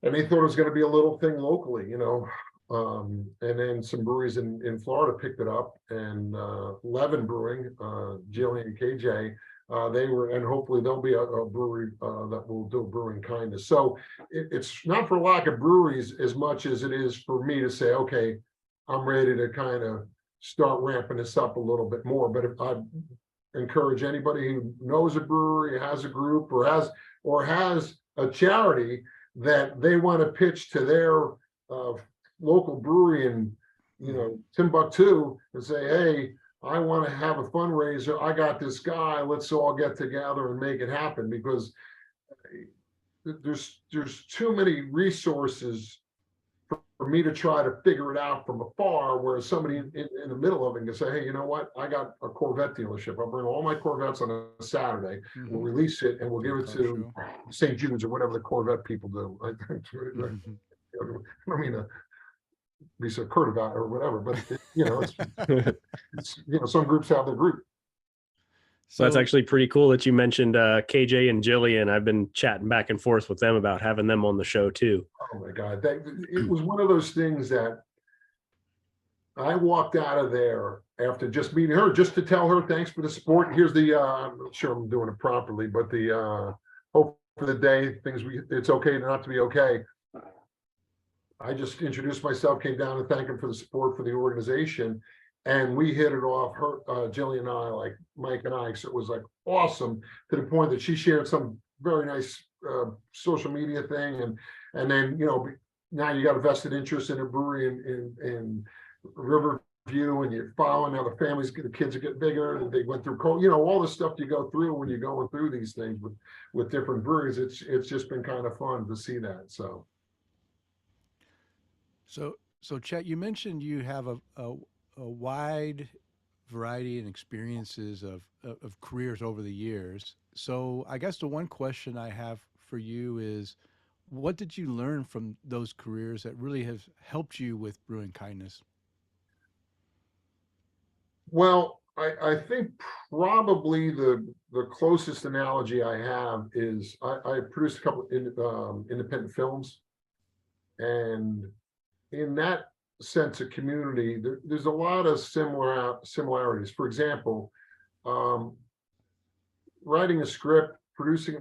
And they thought it was going to be a little thing locally, and then some breweries in Florida picked it up, and Levin Brewing, Jillian and KJ, They were, and hopefully there'll be a brewery that will do Brewing Kindness. So it's not for lack of breweries as much as it is for me to say, okay, I'm ready to kind of start ramping this up a little bit more. But if I encourage anybody who knows a brewery, has a group, or has a charity that they want to pitch to their local brewery in, Timbuktu, and say, hey, I want to have a fundraiser. I got this guy. Let's all get together and make it happen, because there's too many resources for me to try to figure it out from afar, where somebody in the middle of it can say, hey, you know what? I got a Corvette dealership. I'll bring all my Corvettes on a Saturday. We'll release it and we'll give it to St. Jude's or whatever the Corvette people do. I don't mean to be so curt about it or whatever, but it's some groups have their group. So that's actually pretty cool that you mentioned KJ and Jillian. I've been chatting back and forth with them about having them on the show too. Oh my God. It was one of those things that I walked out of there after just meeting her, just to tell her thanks for the support. Here's the, I'm not sure I'm doing it properly, but the hope for the day, it's okay not to be okay. I just introduced myself, came down and thanked him for the support for the organization. And we hit it off, her, Jillian and I, like Mike and I. So it was like awesome, to the point that she shared some very nice social media thing. And then, now you got a vested interest in a brewery in Riverview, and you're following how the kids are getting bigger, and they went through all the stuff you go through when you're going through these things with different breweries. It's just been kind of fun to see that. So Chet, you mentioned you have a wide variety and experiences of careers over the years. So I guess the one question I have for you is, what did you learn from those careers that really have helped you with Brewing Kindness? Well, I think probably the closest analogy I have is I produced a couple of independent films, and in that sense of community, there's a lot of similarities. For example, writing a script, producing a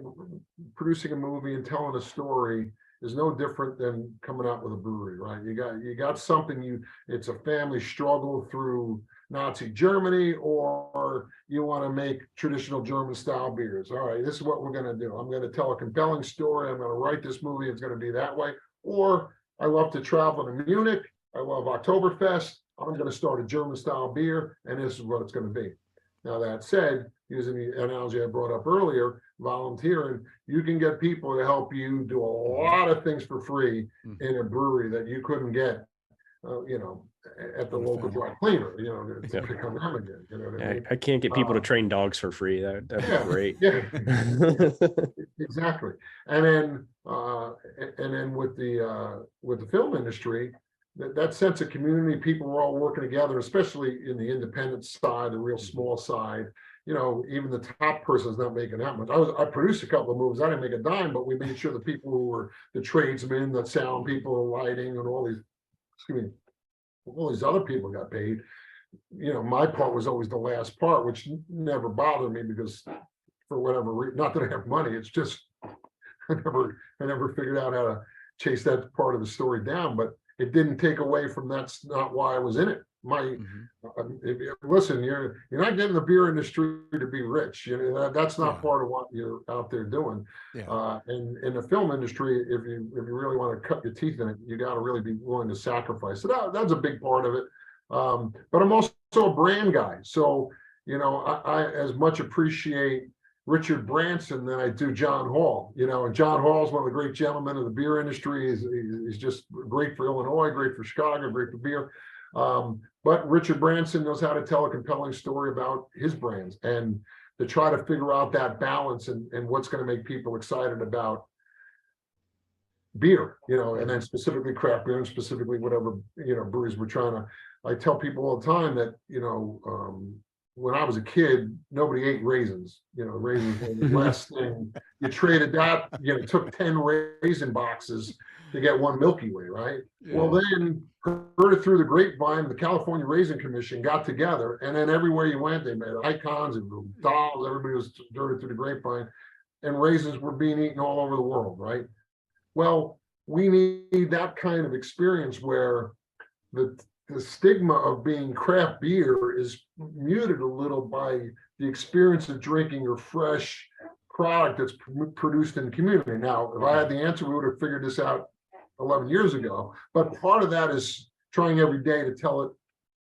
movie, and telling a story is no different than coming out with a brewery, right? You got something, it's a family struggle through Nazi Germany, or you want to make traditional German style beers. All right, this is what we're going to do. I'm going to tell a compelling story. I'm going to write this movie. It's going to be that way. Or I love to travel to Munich. I love Oktoberfest. I'm going to start a German style beer, and this is what it's going to be. Now, that said, using the analogy I brought up earlier, volunteering, you can get people to help you do a lot of things for free in a brewery that you couldn't get, at the local dry cleaner, to become them again. You know what I mean? I can't get people to train dogs for free. That'd be great. Yeah, exactly. And then with the film industry, that sense of community, people were all working together, especially in the independent side, the real small side. Even the top person's not making that much. I produced a couple of movies. I didn't make a dime, but we made sure the people who were the tradesmen, the sound people, lighting, and all these other people got paid. My part was always the last part, which never bothered me, because for whatever reason, not that I have money, it's just I never figured out how to chase that part of the story down. But it didn't take away from that's not why I was in it. Listen, you're not getting the beer industry to be rich. That's not part of what you're out there doing. And in the film industry, if you really want to cut your teeth in it, you got to really be willing to sacrifice. So that's a big part of it. But I'm also a brand guy, so I as much appreciate Richard Branson than I do John Hall. And John Hall is one of the great gentlemen of the beer industry. He's just great for Illinois, great for Chicago, great for beer. But Richard Branson knows how to tell a compelling story about his brands, and to try to figure out that balance and what's going to make people excited about beer, and then specifically craft beer and specifically whatever, breweries we're trying to. I tell people all the time that, when I was a kid, nobody ate raisins. Raisins were the last thing. You traded that, took 10 raisin boxes to get one Milky Way, right? Yeah. Well, then heard it through the grapevine, the California Raisin Commission got together, and then everywhere you went, they made icons and dolls. Everybody was heard it through the grapevine, and raisins were being eaten all over the world, right? Well, we need that kind of experience where the stigma of being craft beer is muted a little by the experience of drinking a fresh product that's produced in the community. Now, if I had the answer, we would have figured this out 11 years ago. But part of that is trying every day to tell it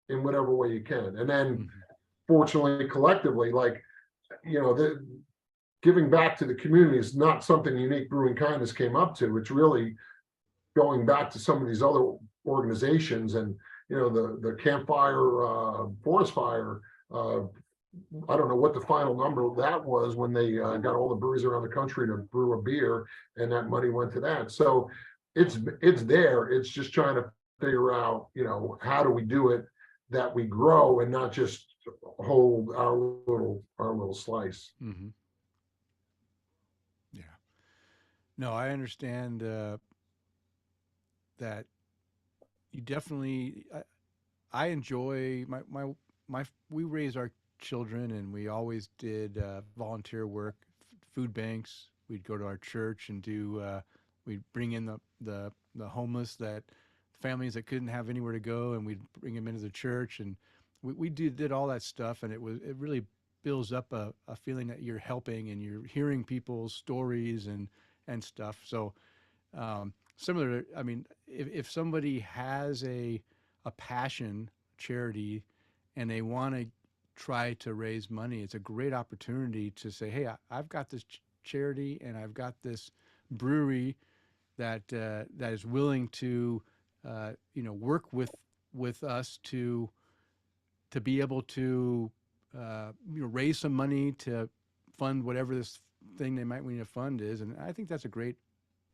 in whatever way you can. And then, fortunately, collectively, giving back to the community is not something unique Brewing Kindness came up to. It's really going back to some of these other organizations and the Campfire Forest Fire. I don't know what the final number of that was when they got all the breweries around the country to brew a beer, and that money went to that. So it's there. It's just trying to figure out, how do we do it that we grow and not just hold our little slice. Mm-hmm. Yeah. No, I understand that. You definitely, I enjoy we raise our children, and we always did volunteer work, food banks. We'd go to our church and we'd bring in the homeless, that families that couldn't have anywhere to go, and we'd bring them into the church, and we did all that stuff, and it really builds up a feeling that you're helping and you're hearing people's stories and stuff. So, similar to, if somebody has a passion, charity, and they want to try to raise money, it's a great opportunity to say, hey, I've got this charity and I've got this brewery that is willing to work with us to be able to raise some money to fund whatever this thing they might need to fund is. And I think that's a great.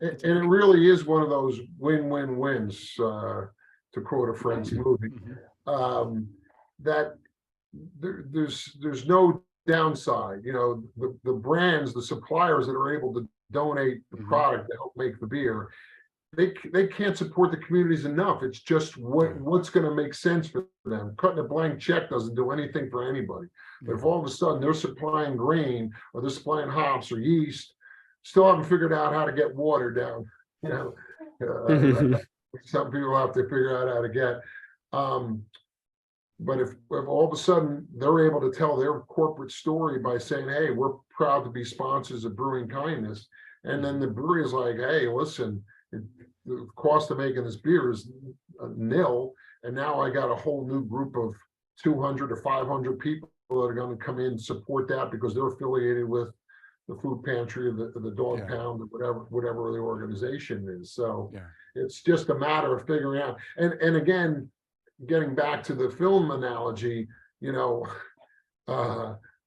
And it really is one of those win-win-wins, to quote a Friends movie, that there's no downside. The brands, the suppliers that are able to donate the product to help make the beer, they can't support the communities enough. It's just what's going to make sense for them. Cutting a blank check doesn't do anything for anybody. But if all of a sudden they're supplying grain, or they're supplying hops or yeast, still haven't figured out how to get water down. Some people have to figure out how to get. But if all of a sudden they're able to tell their corporate story by saying, hey, we're proud to be sponsors of Brewing Kindness, and then the brewery is like, hey, listen, the cost of making this beer is nil, and now I got a whole new group of 200 or 500 people that are going to come in and support that because they're affiliated with the food pantry or the dog pound or whatever the organization is. So it's just a matter of figuring out. And again, getting back to the film analogy,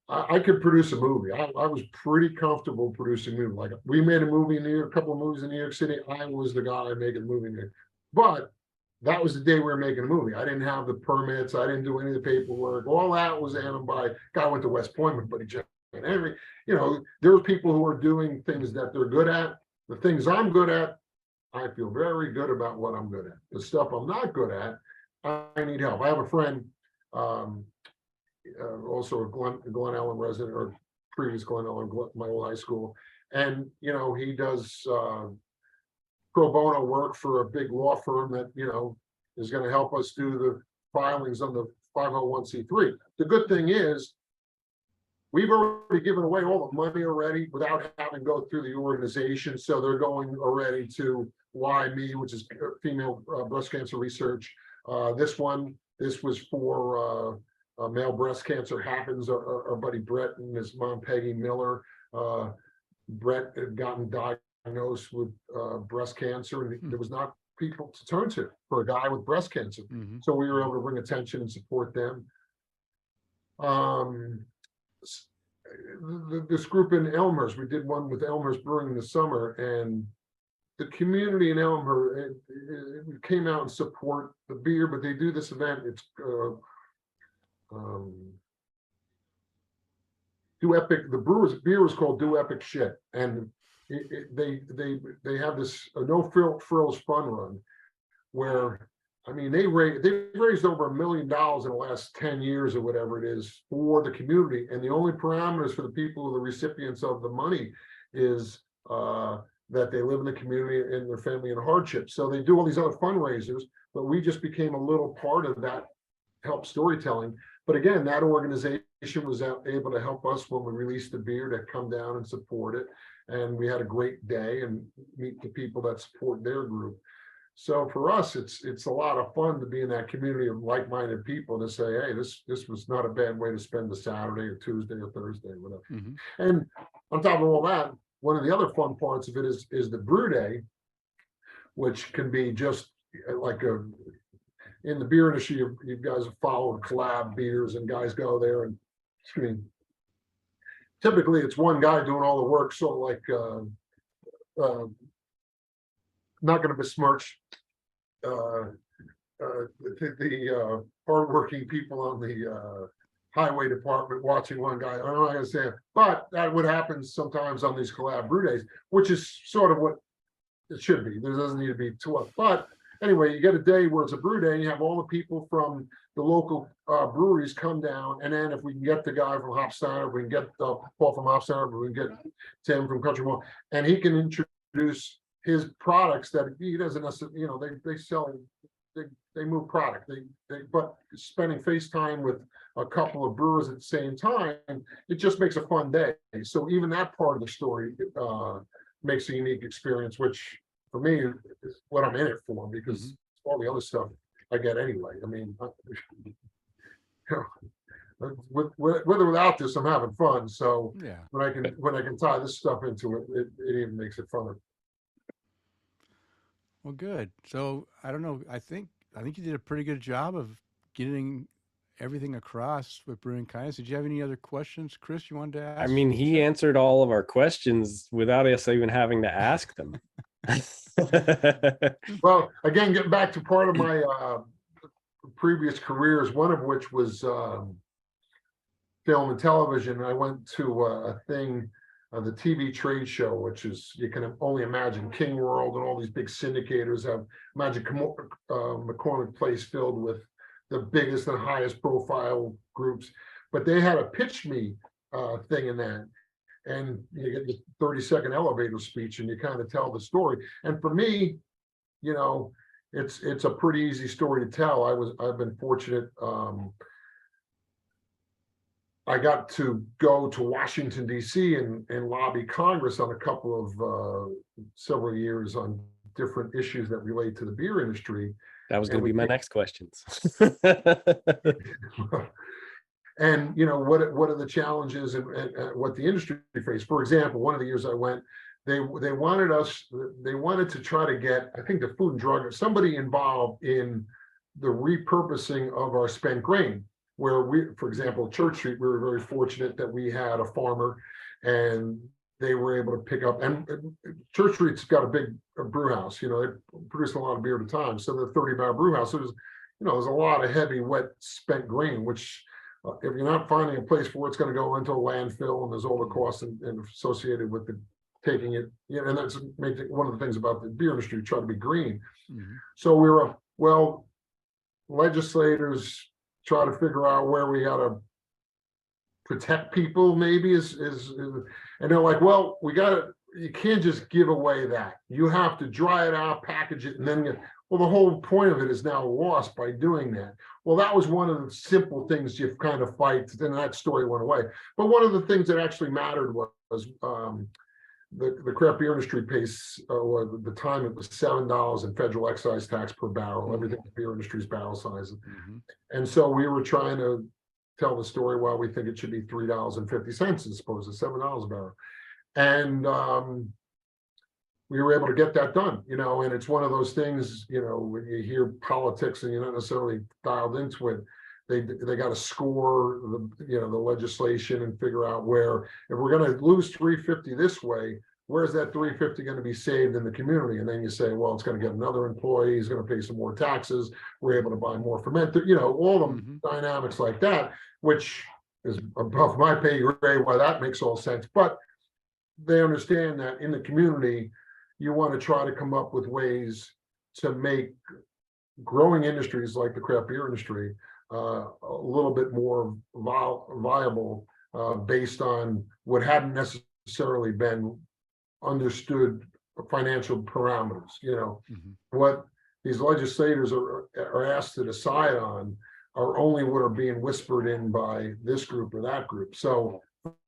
I could produce a movie. I was pretty comfortable producing a movie. Like, we made a movie in New York, a couple of movies in New York City. I was the guy making the movie there. But that was the day we were making a movie. I didn't have the permits. I didn't do any of the paperwork. All that was handled by a guy who went to West Point, my buddy Jeff. And every, there are people who are doing things that they're good at. The things I'm good at, I feel very good about what I'm good at. The stuff I'm not good at, I need help. I have a friend, also a Glen Ellen resident, or previous Glen Ellen, my old high school. And, he does pro bono work for a big law firm that, is going to help us do the filings on the 501c3. The good thing is, we've already given away all the money already without having to go through the organization. So they're going already to YME, which is female breast cancer research. This was for male breast cancer happens. Our buddy Brett and his mom, Peggy Miller. Brett had gotten diagnosed with breast cancer, and there was not people to turn to for a guy with breast cancer. So we were able to bring attention and support them. This group in Elmhurst, we did one with Elmhurst Brewing in the summer, and the community in Elmhurst it came out and support the beer, but they do this event. It's do epic. The beer is called Do Epic Shit, and they have this no frills fun run where, I mean, they've raised over $1 million in the last 10 years or whatever it is for the community, and the only parameters for the people, the recipients of the money, is that they live in the community and their family in hardship. So they do all these other fundraisers, but we just became a little part of that help storytelling. But again, that organization was able to help us when we released the beer to come down and support it. And we had a great day and meet the people that support their group. So for us, it's a lot of fun to be in that community of like-minded people to say, hey, this was not a bad way to spend a Saturday or Tuesday or Thursday, or whatever. Mm-hmm. And on top of all that, one of the other fun parts of it is the brew day, which can be just like in the beer industry, you guys have followed collab beers, and guys go there and typically it's one guy doing all the work, sort of like not going to besmirch the hardworking people on the highway department watching one guy. I'm not going to say it, but that would happen sometimes on these collab brew days, which is sort of what it should be. There doesn't need to be too much. But anyway, you get a day where it's a brew day, and you have all the people from the local breweries come down, and then if we can get the guy from Hopsteiner, we can get Paul from Hopsteiner, we can get Tim from Country Mall, and he can introduce his products that he doesn't necessarily, you know, they sell, they move product, but spending FaceTime with a couple of brewers at the same time, it just makes a fun day. So even that part of the story makes a unique experience, which for me is what I'm in it for, because all the other stuff I get anyway. I mean, you know, with or without this, I'm having fun. So yeah, when I can tie this stuff into it, it even makes it funner. Well, good. So I don't know. I think you did a pretty good job of getting everything across with Brewing Kindness. Did you have any other questions, Chris, you wanted to ask? I mean, he answered all of our questions without us even having to ask them. Well, again, getting back to part of my previous careers, one of which was film and television. I went to a thing, the TV trade show, which is, you can only imagine, King World and all these big syndicators have, imagine McCormick Place filled with the biggest and highest profile groups, but they had a pitch me thing in that. And you get the 30-second elevator speech and you kind of tell the story. And for me, you know, it's a pretty easy story to tell. I've been fortunate. I got to go to Washington, D.C. and lobby Congress on a couple of several years on different issues that relate to the beer industry. That was going to be my next questions. And you know, what are the challenges and what the industry faced? For example, one of the years I went, they wanted to try to get, I think, the Food and Drug, somebody involved in the repurposing of our spent grain. Where we, for example, Church Street, we were very fortunate that we had a farmer, and they were able to pick up. And Church Street's got a big brew house. You know, they produce a lot of beer at a time. So the 30-barrel brew house, there's a lot of heavy, wet, spent grain, which if you're not finding a place where it's going to go into a landfill, and there's all the costs and associated with the taking it, you know, and that's one of the things about the beer industry, try to be green. Mm-hmm. So we were, well, legislators try to figure out where we got to protect people, maybe and they're like, well, you can't just give away that. You have to dry it out, package it, and then well, the whole point of it is now lost by doing that. Well, that was one of the simple things you kind of fight, and that story went away. But one of the things that actually mattered was the craft beer industry pays, or at the time it was $7 in federal excise tax per barrel. Mm-hmm. Everything in the beer industry's barrel size. Mm-hmm. And so we were trying to tell the story, well, we think it should be $3.50 as opposed to $7 a barrel. And we were able to get that done, you know, and it's one of those things, you know, when you hear politics and you're not necessarily dialed into it, they got to score the legislation and figure out where, if we're going to lose $3.50 this way, where's that $3.50 going to be saved in the community? And then you say, well, it's going to get another employee, he's going to pay some more taxes, we're able to buy more fermenter, you know, all the dynamics like that, which is above my pay grade, why that makes all sense. But they understand that in the community, you want to try to come up with ways to make growing industries like the craft beer industry a little bit more viable based on what hadn't necessarily been understood financial parameters. What these legislators are asked to decide on are only what are being whispered in by this group or that group. So,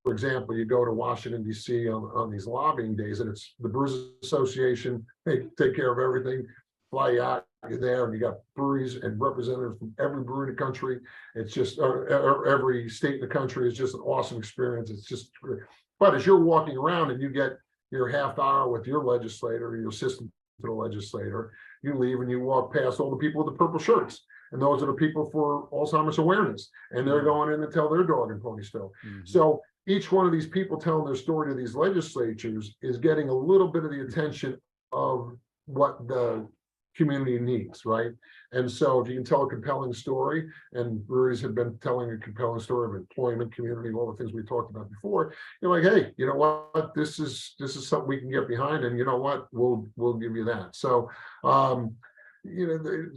for example, you go to Washington, D.C. on these lobbying days, and it's the Brewers Association. They take care of everything. Fly you out, you're there, and you got breweries and representatives from every brewery in the country. It's just every state in the country is just an awesome experience. It's just great. But as you're walking around and you get your half hour with your legislator or your assistant to the legislator, you leave and you walk past all the people with the purple shirts. And those are the people for Alzheimer's awareness. And they're going in to tell their dog and pony story. So each one of these people telling their story to these legislatures is getting a little bit of the attention of what the community needs, right? And so if you can tell a compelling story, and breweries have been telling a compelling story of employment, community, all the things we talked about before, you're like, hey, you know what, this is something we can get behind, and you know what, we'll give you that. So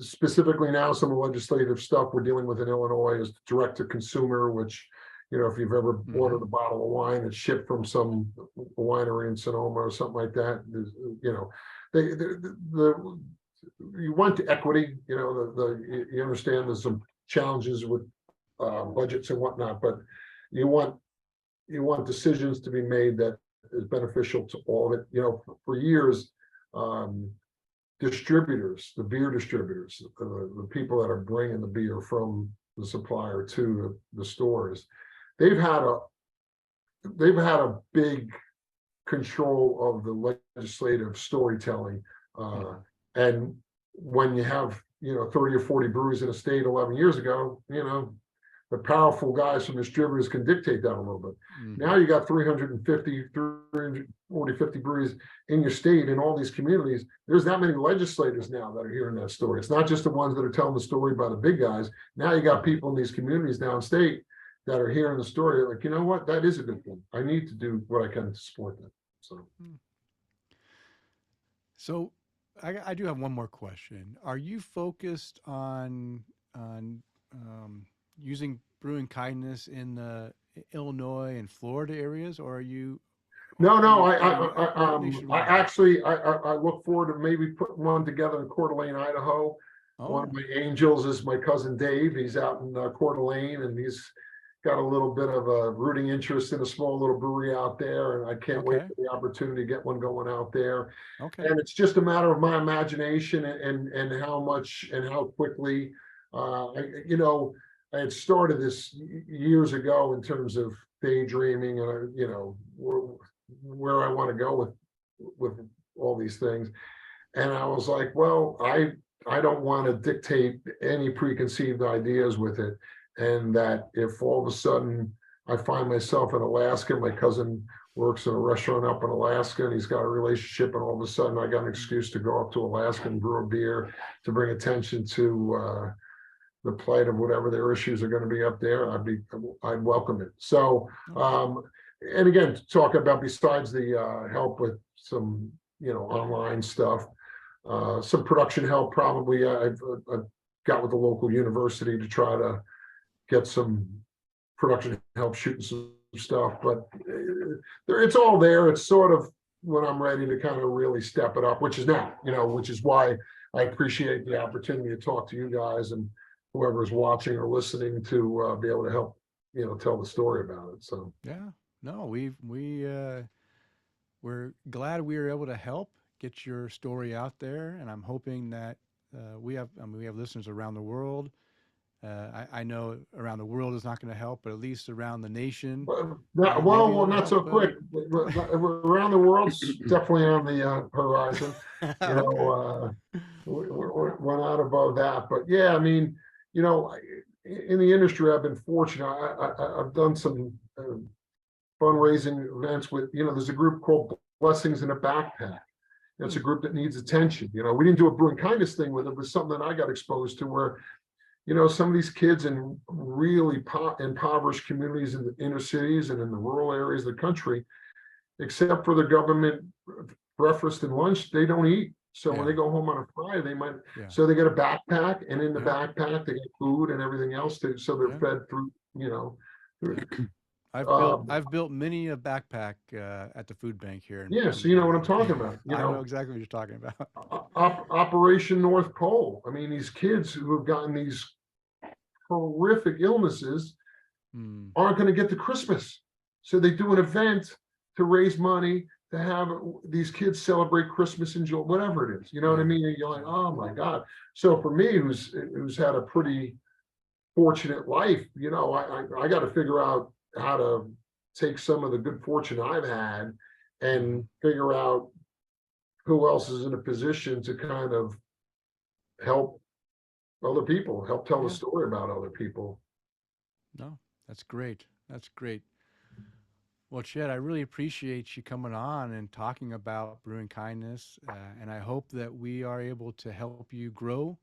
specifically now, some of the legislative stuff we're dealing with in Illinois is direct to consumer, which, if you've ever ordered a bottle of wine that's shipped from some winery in Sonoma or something like that, you want equity, you understand there's some challenges with budgets and whatnot, but you want decisions to be made that is beneficial to all of it. For years, distributors, the beer distributors, the people that are bringing the beer from the supplier to the stores, they've had a big control of the legislative storytelling. And when you have 30 or 40 breweries in a state 11 years ago, the powerful guys from distributors can dictate that a little bit. Now you got 340, 50 breweries in your state in all these communities. There's that many legislators now that are hearing that story. It's not just the ones that are telling the story by the big guys. Now you got people in these communities downstate that are hearing the story. Like, you know what, that is a good thing. I need to do what I can to support that. So I do have one more question. Are you focused on using brewing kindness in the Illinois and Florida areas, or are you? No. I actually look forward to maybe putting one together in Coeur d'Alene, Idaho. One of my angels is my cousin Dave. He's out in Coeur d'Alene, and he's got a little bit of a rooting interest in a small little brewery out there, and I can't wait for the opportunity to get one going out there. And it's just a matter of my imagination and how much and how quickly. I had started this years ago in terms of daydreaming and where I want to go with all these things, and I was like, well, I don't want to dictate any preconceived ideas with it. And that if all of a sudden I find myself in Alaska, my cousin works in a restaurant up in Alaska and he's got a relationship, and all of a sudden I got an excuse to go up to Alaska and brew a beer to bring attention to the plight of whatever their issues are going to be up there, I'd welcome it. So, and again, talk about, besides the help with some, online stuff, some production help, probably I've got with the local university to try to get some production help shooting some stuff, but it's all there. It's sort of when I'm ready to kind of really step it up, which is now, which is why I appreciate the opportunity to talk to you guys and whoever's watching or listening to be able to help, tell the story about it. So we're glad we were able to help get your story out there, and I'm hoping that we have listeners around the world. I know around the world is not going to help, but at least around the nation. Well, not so quick. Around the world's definitely on the horizon. We're not above that, but yeah, I mean, in the industry, I've been fortunate. I've done some fundraising events with, there's a group called Blessings in a Backpack. It's a group that needs attention. We didn't do a brewing kindness thing with it, but something that I got exposed to where, some of these kids in really impoverished communities in the inner cities and in the rural areas of the country, except for the government breakfast and lunch, they don't eat. So when they go home on a Friday, they might, so they get a backpack, and in the backpack, they get food and everything else so they're fed through, I've built many a backpack at the food bank here. So you know what I'm talking about. I know exactly what you're talking about. Operation North Pole. I mean, these kids who have gotten these horrific illnesses aren't going to get to Christmas. So they do an event to raise money to have these kids celebrate Christmas and July, whatever it is. You know what I mean? And you're like, oh my God. So for me, who's had a pretty fortunate life, I got to figure out how to take some of the good fortune I've had and figure out who else is in a position to kind of help other people, help tell the story about other people. No, that's great. That's great. Well, Chet, I really appreciate you coming on and talking about Brewing Kindness, and I hope that we are able to help you grow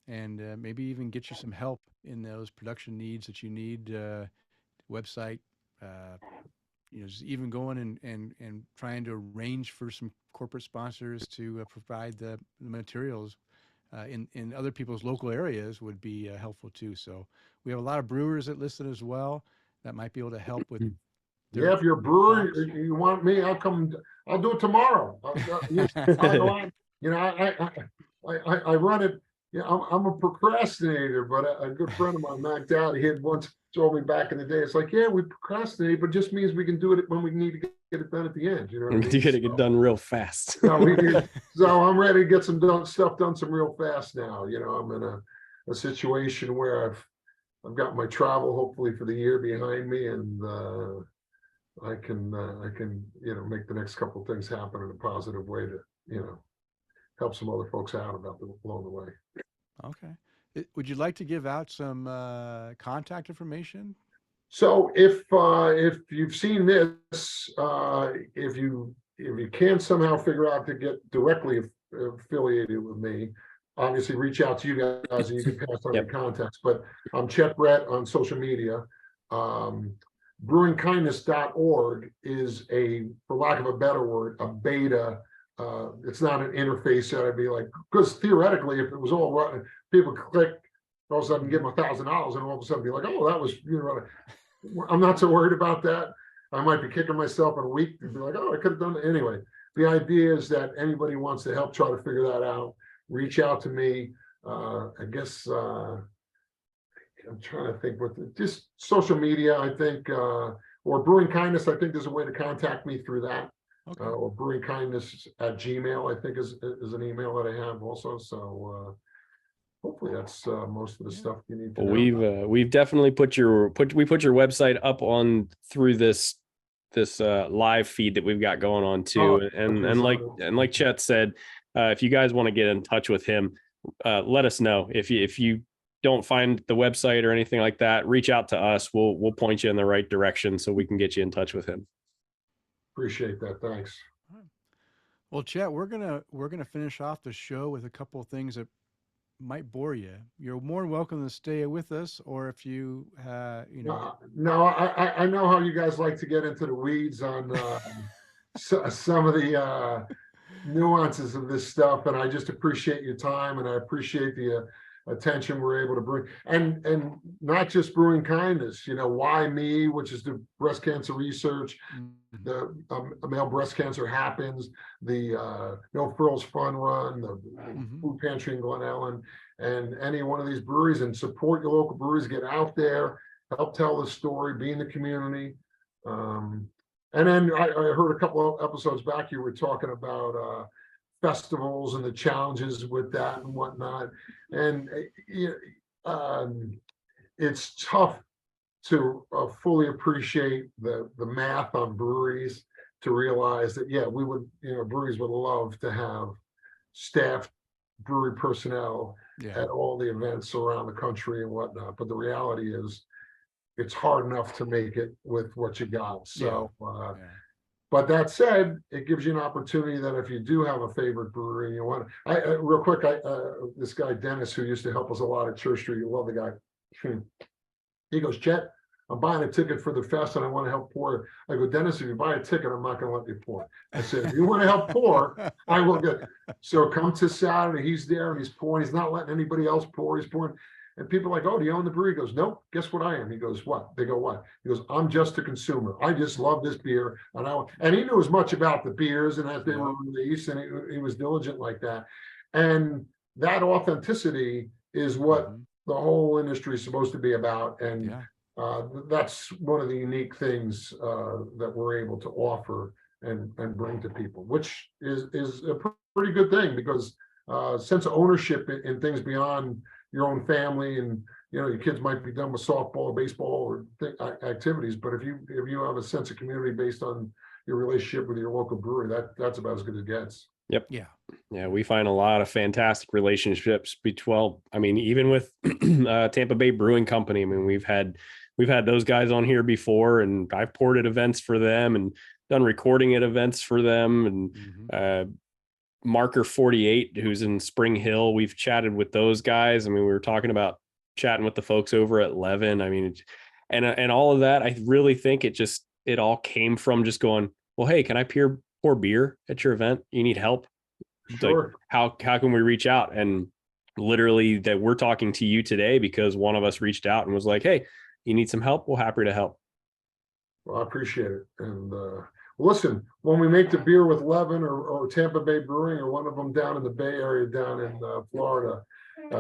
and maybe even get you some help in those production needs that you need, website, just even going and trying to arrange for some corporate sponsors to provide the materials in other people's local areas would be helpful too. So we have a lot of brewers that listen as well that might be able to help with. If you're a brewer, you want me, I'll come. I'll do it tomorrow. I run it. I'm a procrastinator, but a good friend of mine, Mac Dowdy, he had once told me back in the day, it's like, we procrastinate, but just means we can do it when we need to get it done at the end. You know what I mean? You got to get done real fast. So I'm ready to get some stuff done some real fast now. I'm in a situation where I've got my travel hopefully for the year behind me, and I can make the next couple of things happen in a positive way to help some other folks out along the way. Okay. Would you like to give out some contact information? So if you've seen this, if you can somehow figure out to get directly affiliated with me, obviously reach out to you guys and you can pass on your contacts. But I'm Chet Brett on social media. BrewingKindness.org is for lack of a better word, a beta. It's not an interface that I'd be like, because theoretically, if it was all right, people click, all of a sudden give them $1,000 and all of a sudden be like, oh, that was, I'm not so worried about that. I might be kicking myself in a week and be like, oh, I could have done it. Anyway, the idea is that anybody wants to help try to figure that out, reach out to me. I guess, I'm trying to think just social media, I think, or Brewing Kindness. I think there's a way to contact me through that. Okay. Or brewingkindness@gmail, I think is an email that I have also. So hopefully that's most of the stuff you need to know. We've definitely put your website up on through this live feed that we've got going on too. And like Chet said, if you guys want to get in touch with him, let us know. If you don't find the website or anything like that, reach out to us. We'll point you in the right direction so we can get you in touch with him. Appreciate that. Thanks. Well, Chet, we're gonna finish off the show with a couple of things that might bore you. You're more than welcome to stay with us, or if you, No, I know how you guys like to get into the weeds on some of the nuances of this stuff, and I just appreciate your time, and I appreciate the attention we're able to bring, and not just Brewing Kindness, Why Me, which is the breast cancer research, the male breast cancer happens, the No Frills Fun Run, the food pantry in Glen Ellen, and any one of these breweries, and support your local breweries, get out there, help tell the story, be in the community. And then I heard a couple of episodes back, you were talking about festivals and the challenges with that and whatnot. And it's tough to fully appreciate the math on breweries to realize that, we would, breweries would love to have staffed brewery personnel at all the events around the country and whatnot. But the reality is it's hard enough to make it with what you got. So But that said, it gives you an opportunity that if you do have a favorite brewery and you want, real quick, this guy Dennis, who used to help us a lot at Church Street, you love the guy. He goes, Chet, I'm buying a ticket for the fest and I want to help pour. I go, Dennis, if you buy a ticket, I'm not going to let you pour. I said, if you want to help pour, I will get. So come to Saturday, he's there and he's pouring. He's not letting anybody else pour. He's pouring. And people are like, oh, do you own the brewery? He goes, nope. Guess what I am? He goes, what? They go, what? He goes, I'm just a consumer. I just love this beer. And he knew as much about the beers and as they were released, and he was diligent like that. And that authenticity is what the whole industry is supposed to be about. And that's one of the unique things that we're able to offer and bring to people, which is a pretty good thing, because sense of ownership in things beyond your own family, and your kids might be done with softball or baseball or activities, but if you have a sense of community based on your relationship with your local brewery, that's about as good as it gets. Yep. Yeah. We find a lot of fantastic relationships even with Tampa Bay Brewing Company. I mean, we've had those guys on here before, and I've poured at events for them and done recording at events for them. And Marker 48, who's in Spring Hill, we've chatted with those guys. I mean, we were talking about chatting with the folks over at Levin. I mean, and all of that, I really think it all came from just going, well, hey, can I pour beer at your event? You need help? Sure. Like, how can we reach out? And literally that we're talking to you today because one of us reached out and was like, hey, you need some help? We're happy to help. Well, I appreciate it. And listen, when we make the beer with Levin or Tampa Bay Brewing or one of them down in the Bay Area down in Florida,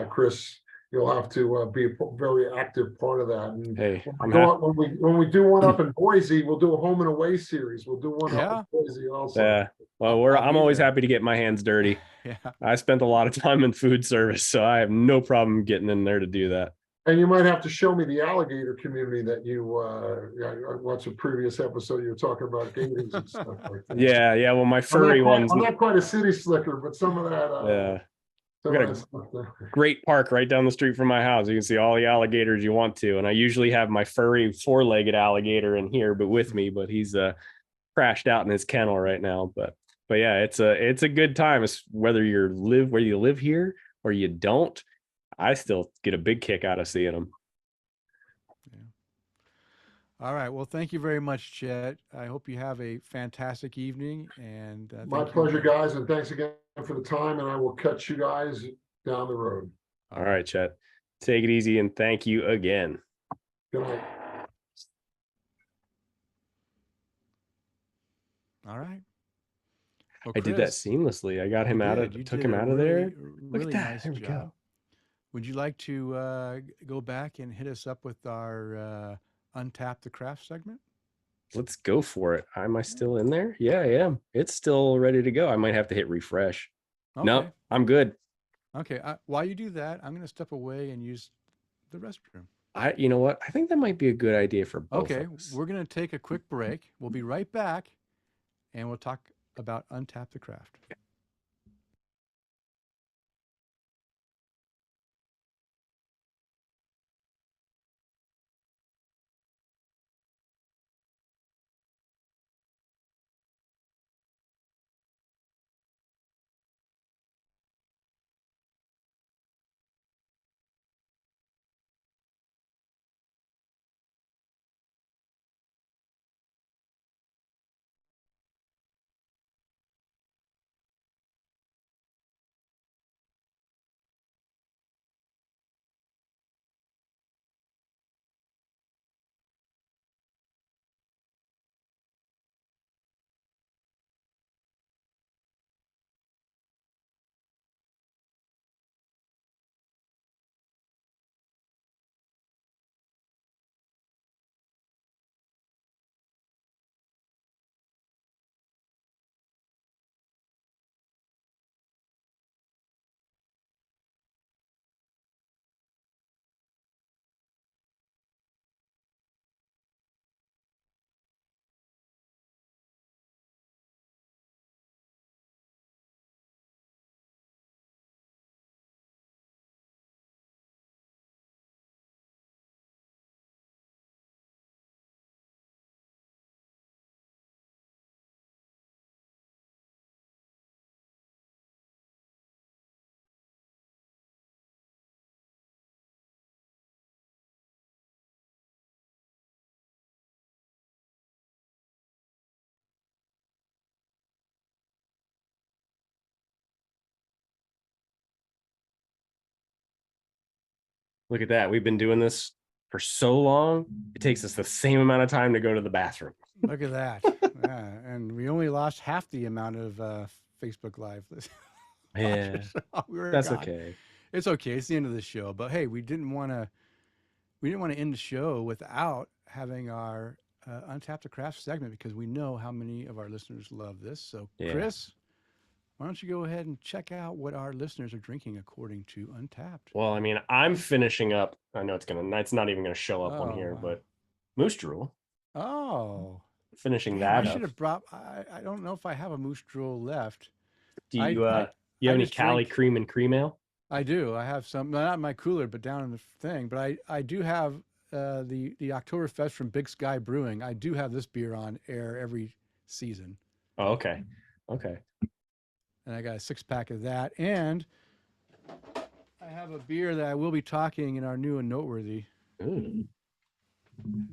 Chris, you'll have to be a very active part of that. And hey, when we do one up in Boise, we'll do a home and away series. We'll do one up in Boise also. Yeah. Well, I'm always happy to get my hands dirty. I spent a lot of time in food service, so I have no problem getting in there to do that. And you might have to show me the alligator community that you watched a previous episode. You were talking about gators and stuff like that. Yeah. Well, my furry ones. I'm not quite a city slicker, but some of that. We got a great park right down the street from my house. You can see all the alligators you want to. And I usually have my furry 4-legged alligator in here, with me, but he's crashed out in his kennel right now. But yeah, it's a good time. It's whether you live here or you don't. I still get a big kick out of seeing them. All right. Well, thank you very much, Chet. I hope you have a fantastic evening. And my pleasure, guys. And thanks again for the time. And I will catch you guys down the road. All right, Chet. Take it easy, and thank you again. Good night. All right. Well, I did that seamlessly. I got him took him out of there. Look at that. Nice there we go. Would you like to go back and hit us up with our Untap the Craft segment? Let's go for it. Am I still in there? Yeah, I am. It's still ready to go. I might have to hit refresh. Okay. No, I'm good. Okay. While you do that, I'm going to step away and use the restroom. You know what? I think that might be a good idea for both of us. We're going to take a quick break. We'll be right back, and we'll talk about Untap the Craft. Look at that. We've been doing this for so long. It takes us the same amount of time to go to the bathroom. Look at that. Yeah, and we only lost half the amount of Facebook Live. Yeah, that's okay. It's okay. It's the end of the show. But hey, we didn't want to end the show without having our Untap the Craft segment, because we know how many of our listeners love this. So, Chris, why don't you go ahead and check out what our listeners are drinking according to Untapped? Well, I mean, I'm finishing up. I know it's not even gonna show up on here, but Moose Drool. Oh, finishing that. I should have brought. I don't know if I have a Moose Drool left. Do you have any Cali Cream and Cream Ale? I do. I have some, not in my cooler, but down in the thing. But I do have the Oktoberfest from Big Sky Brewing. I do have this beer on air every season. Oh, okay. Okay. And I got a 6-pack of that. And I have a beer that I will be talking in our new and noteworthy. Ooh.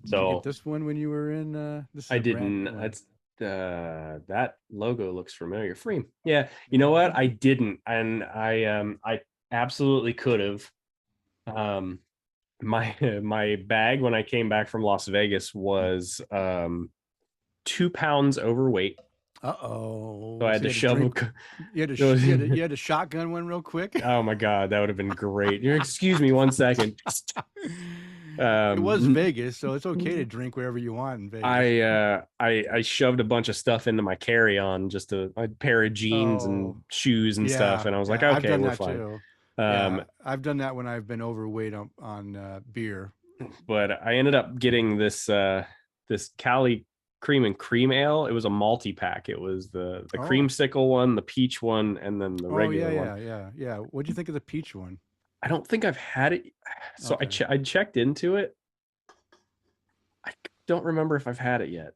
So did you get this one when you were in I didn't. It's that logo looks familiar. pFriem. Yeah. You know what? I didn't. And I absolutely could have. My bag when I came back from Las Vegas was 2 pounds overweight. Uh-oh. So I had to shove them. You had to shotgun one real quick. Oh my God, that would have been great. Excuse me 1 second. It was Vegas, so it's okay to drink wherever you want in Vegas. I shoved a bunch of stuff into my carry-on, just a pair of jeans and shoes and stuff, and I was like, okay, we're fine. Too. I've done that when I've been overweight on beer. But I ended up getting this Cali Cream and Cream Ale. It was a multi-pack. It was the creamsicle one, the peach one, and then the regular one. Yeah. What'd you think of the peach one? I don't think I've had it. So okay. I checked into it. I don't remember if I've had it yet.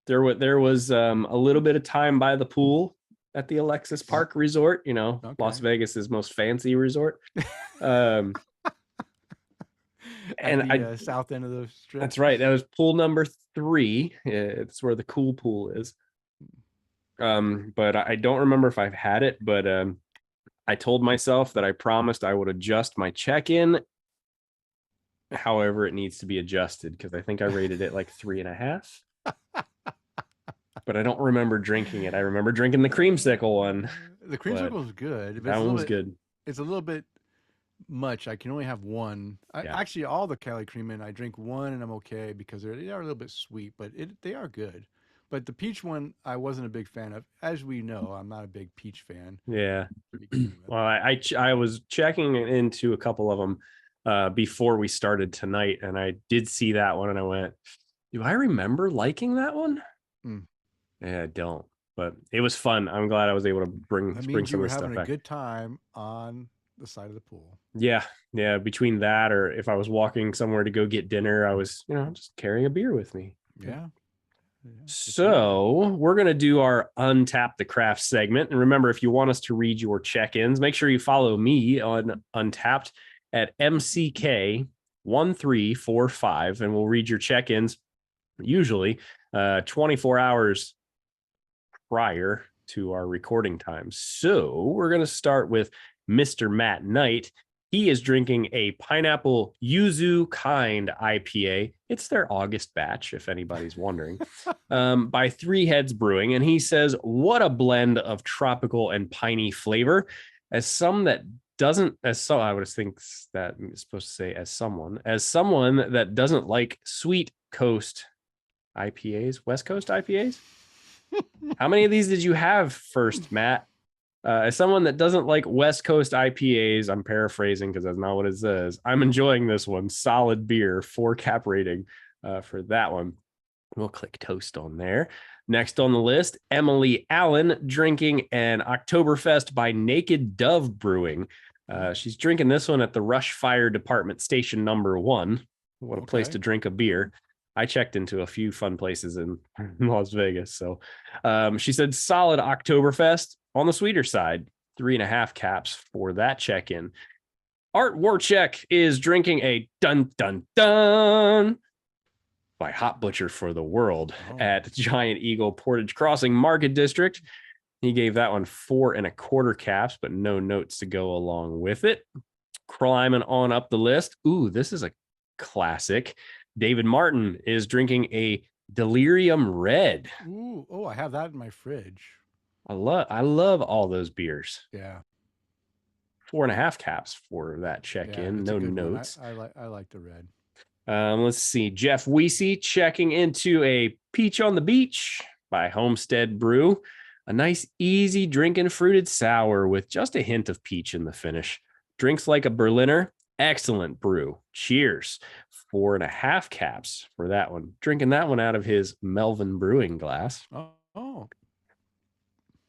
There was a little bit of time by the pool at the Alexis Park Resort, Las Vegas's most fancy resort. And the south end of the strip. That's right. That was pool number 3. It's where the cool pool is. But I don't remember if I've had it, but I told myself that I promised I would adjust my check-in. However, it needs to be adjusted because I think I rated it like 3.5. But I don't remember drinking it. I remember drinking the creamsicle one. The creamsicle was good. That one was good. It's a little bit much. I can only have one. Actually, all the Cali Cream I drink one and I'm okay because they are a little bit sweet, but they are good. But the peach one, I wasn't a big fan of. As we know, I'm not a big peach fan. Yeah. Well, I was checking into a couple of them before we started tonight, and I did see that one, and I went, do I remember liking that one? Yeah, I don't. But it was fun. I'm glad I was able to bring some of this stuff back. You were having a good time on the side of the pool. Yeah. Between that, or if I was walking somewhere to go get dinner, I was, just carrying a beer with me. Yeah. So we're going to do our Untap the Craft segment. And remember, if you want us to read your check-ins, make sure you follow me on Untapped at MCK1345, and we'll read your check-ins usually 24 hours prior to our recording time. So we're going to start with Mr. Matt Knight. He is drinking a pineapple yuzu kind IPA. It's their August batch, if anybody's wondering, by Three Heads Brewing. And he says, what a blend of tropical and piney flavor. I would think that is supposed to say as someone that doesn't like sweet coast IPAs, West Coast IPAs. How many of these did you have first, Matt? As someone that doesn't like West Coast IPAs, I'm paraphrasing because that's not what it says. I'm enjoying this one. Solid beer, 4 cap rating for that one. We'll click toast on there. Next on the list, Emily Allen drinking an Oktoberfest by Naked Dove Brewing. She's drinking this one at the Rush Fire Department Station number 1. What a place to drink a beer. I checked into a few fun places in Las Vegas. So she said solid Oktoberfest. On the sweeter side, 3.5 caps for that check-in. Art Warcheck is drinking a Dun Dun Dun by Hot Butcher for the World at Giant Eagle Portage Crossing Market District. He gave that one 4.25 caps, but no notes to go along with it. Climbing on up the list. Ooh, this is a classic. David Martin is drinking a Delirium Red. Ooh, oh, I have that in my fridge. I love all those beers. Yeah. 4.5 caps for that check-in. No notes. I like the red. Let's see. Jeff Weesey checking into a Peach on the Beach by Homestead Brew. A nice, easy drinking fruited sour with just a hint of peach in the finish. Drinks like a Berliner. Excellent brew. Cheers. 4.5 caps for that one. Drinking that one out of his Melvin Brewing glass. Oh.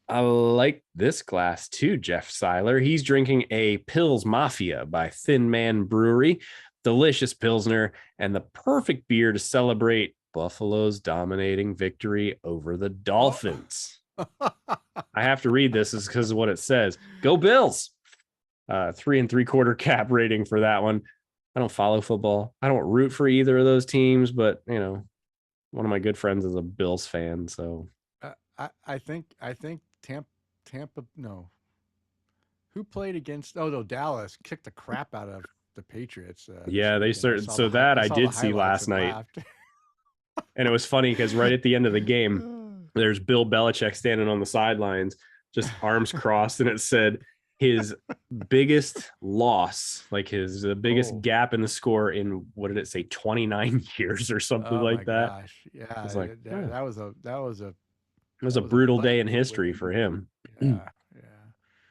I like this glass too, Jeff Seiler. He's drinking a Pils Mafia by Thin Man Brewery. Delicious Pilsner and the perfect beer to celebrate Buffalo's dominating victory over the Dolphins. I have to read this because of what it says. Go Bills. 3 3/4 cap rating for that one. I don't follow football. I don't root for either of those teams, but one of my good friends is a Bills fan. So I think Tampa. No, who played against? Oh no, Dallas kicked the crap out of the Patriots. Yeah, they started. So that I did see last night, and it was funny because right at the end of the game, there's Bill Belichick standing on the sidelines, just arms crossed, and it said his biggest loss, like his biggest gap in the score in, what did it say, 29 years or something like that. Gosh. Yeah, was like, that was a brutal day in history for him. Yeah.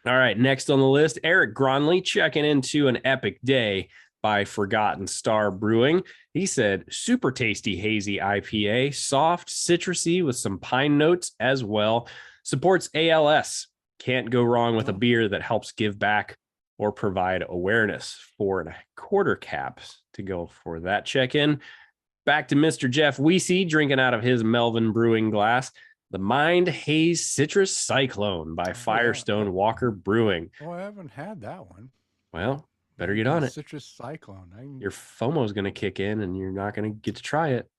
All right, next on the list, Eric Gronley checking into an epic day by Forgotten Star Brewing. He said, super tasty hazy IPA, soft, citrusy with some pine notes as well. Supports ALS. Can't go wrong with a beer that helps give back or provide awareness. 4.25 caps to go for that check-in. Back to Mr. Jeff Weesey, drinking out of his Melvin Brewing glass. The Mind Haze Citrus Cyclone by Firestone Walker Brewing. Oh, I haven't had that one. Well, better get on it. Citrus Cyclone. Your FOMO is going to kick in and you're not going to get to try it.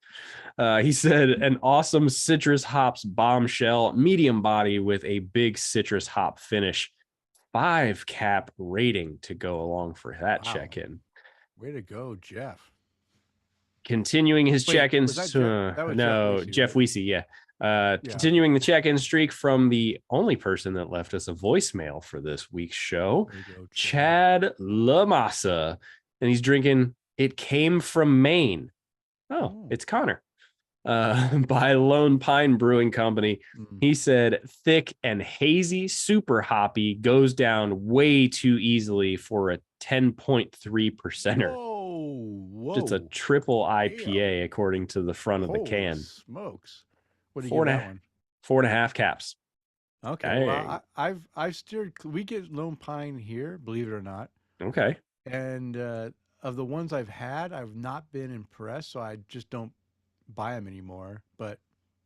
He said an awesome citrus hops bombshell, medium body with a big citrus hop finish. 5 cap rating to go along for that check-in. Way to go, Jeff. Continuing his check-ins. Jeff Weesey, yeah. Continuing the check-in streak from the only person that left us a voicemail for this week's show, Chad Lamassa, and he's drinking It Came From Maine. It's Connor by Lone Pine Brewing Company. He said thick and hazy, super hoppy, goes down way too easily for a 10.3%er. Whoa. It's a triple IPA according to the front of the can. Smokes. What do you get that one? 4.5 caps. Okay. Well, I've steered. We get Lone Pine here, believe it or not. Okay. And of the ones I've had, I've not been impressed, so I just don't buy them anymore. But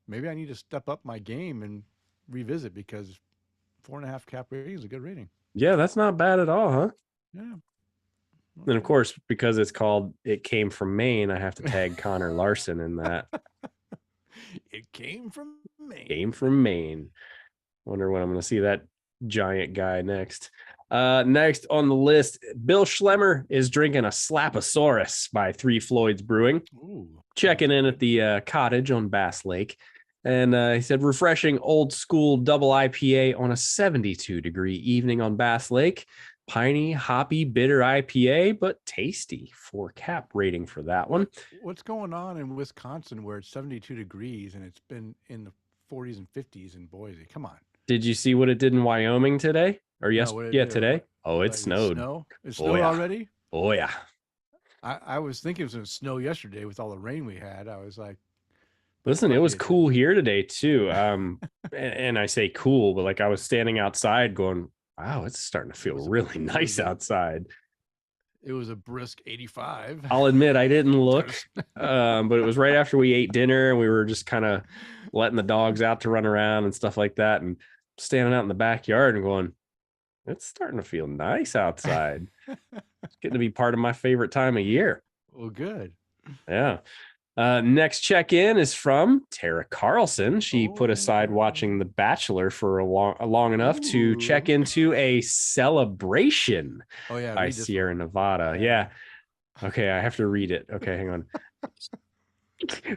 maybe I need to step up my game and revisit, because 4.5 cap rating is a good rating. Yeah, that's not bad at all, huh? Yeah. And of course, because it's called It Came From Maine, I have to tag Connor Larson in that. It came from Maine. Came from Maine. Wonder when I'm going to see that giant guy next. Next on the list, Bill Schlemmer is drinking a Slaposaurus by Three Floyds Brewing. Ooh. Checking in at the cottage on Bass Lake. And he said, refreshing old school double IPA on a 72-degree evening on Bass Lake. Piney, hoppy, bitter IPA, but tasty. 4 cap rating for that one. What's going on in Wisconsin where it's 72 degrees and it's been in the 40s and 50s in Boise? Come on. Did you see what it did in Wyoming today? Or today? Oh, it snowed. It snowed already? Oh, yeah. I was thinking it was going to snow yesterday with all the rain we had. I was like, listen, it was cool here today too. And I say cool, but like I was standing outside going, wow, it's starting to feel really nice outside. It was a brisk 85. I'll admit I didn't look, but it was right after we ate dinner and we were just kind of letting the dogs out to run around and stuff like that, and standing out in the backyard and going, it's starting to feel nice outside. It's getting to be part of my favorite time of year. Well, good. Yeah. Next check-in is from Tara Carlson. She put aside watching The Bachelor for long enough to check into a celebration by Sierra Nevada. Yeah. Okay, I have to read it. Okay, hang on.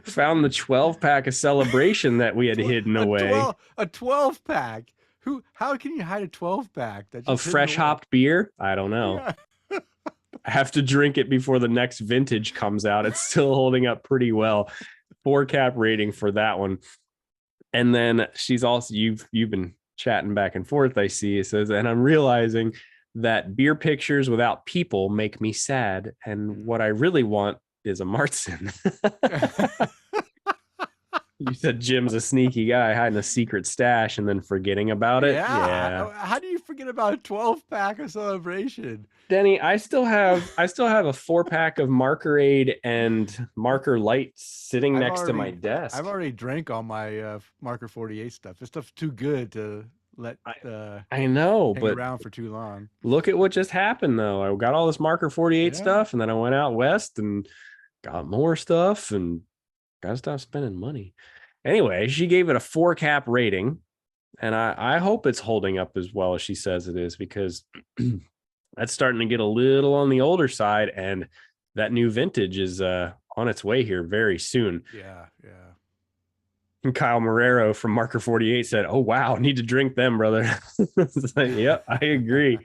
Found the 12-pack of celebration that we had hidden away. A 12-pack? How can you hide a 12-pack? Of fresh hopped beer? I don't know. Yeah. I have to drink it before the next vintage comes out. It's still holding up pretty well. 4-cap rating for that one. And then she's also, you've been chatting back and forth, I see. It says, and I'm realizing that beer pictures without people make me sad. And what I really want is a Martzen. You said Jim's a sneaky guy hiding a secret stash and then forgetting about it. Yeah. How do you forget about a 12-pack of celebration? Denny, I still have a 4-pack of Markerade and Marker Light sitting next to my desk. I've already drank all my Marker 48 stuff. This stuff's too good to let I know, but around for too long. Look at what just happened though. I got all this Marker 48 stuff, and then I went out west and got more stuff and gotta stop spending money. Anyway, she gave it a 4-cap rating, and I hope it's holding up as well as she says it is, because that's starting to get a little on the older side, and that new vintage is on its way here very soon. Yeah. And Kyle Marrero from Marker 48 said, "Oh wow, need to drink them, brother." It's like, yep, I agree.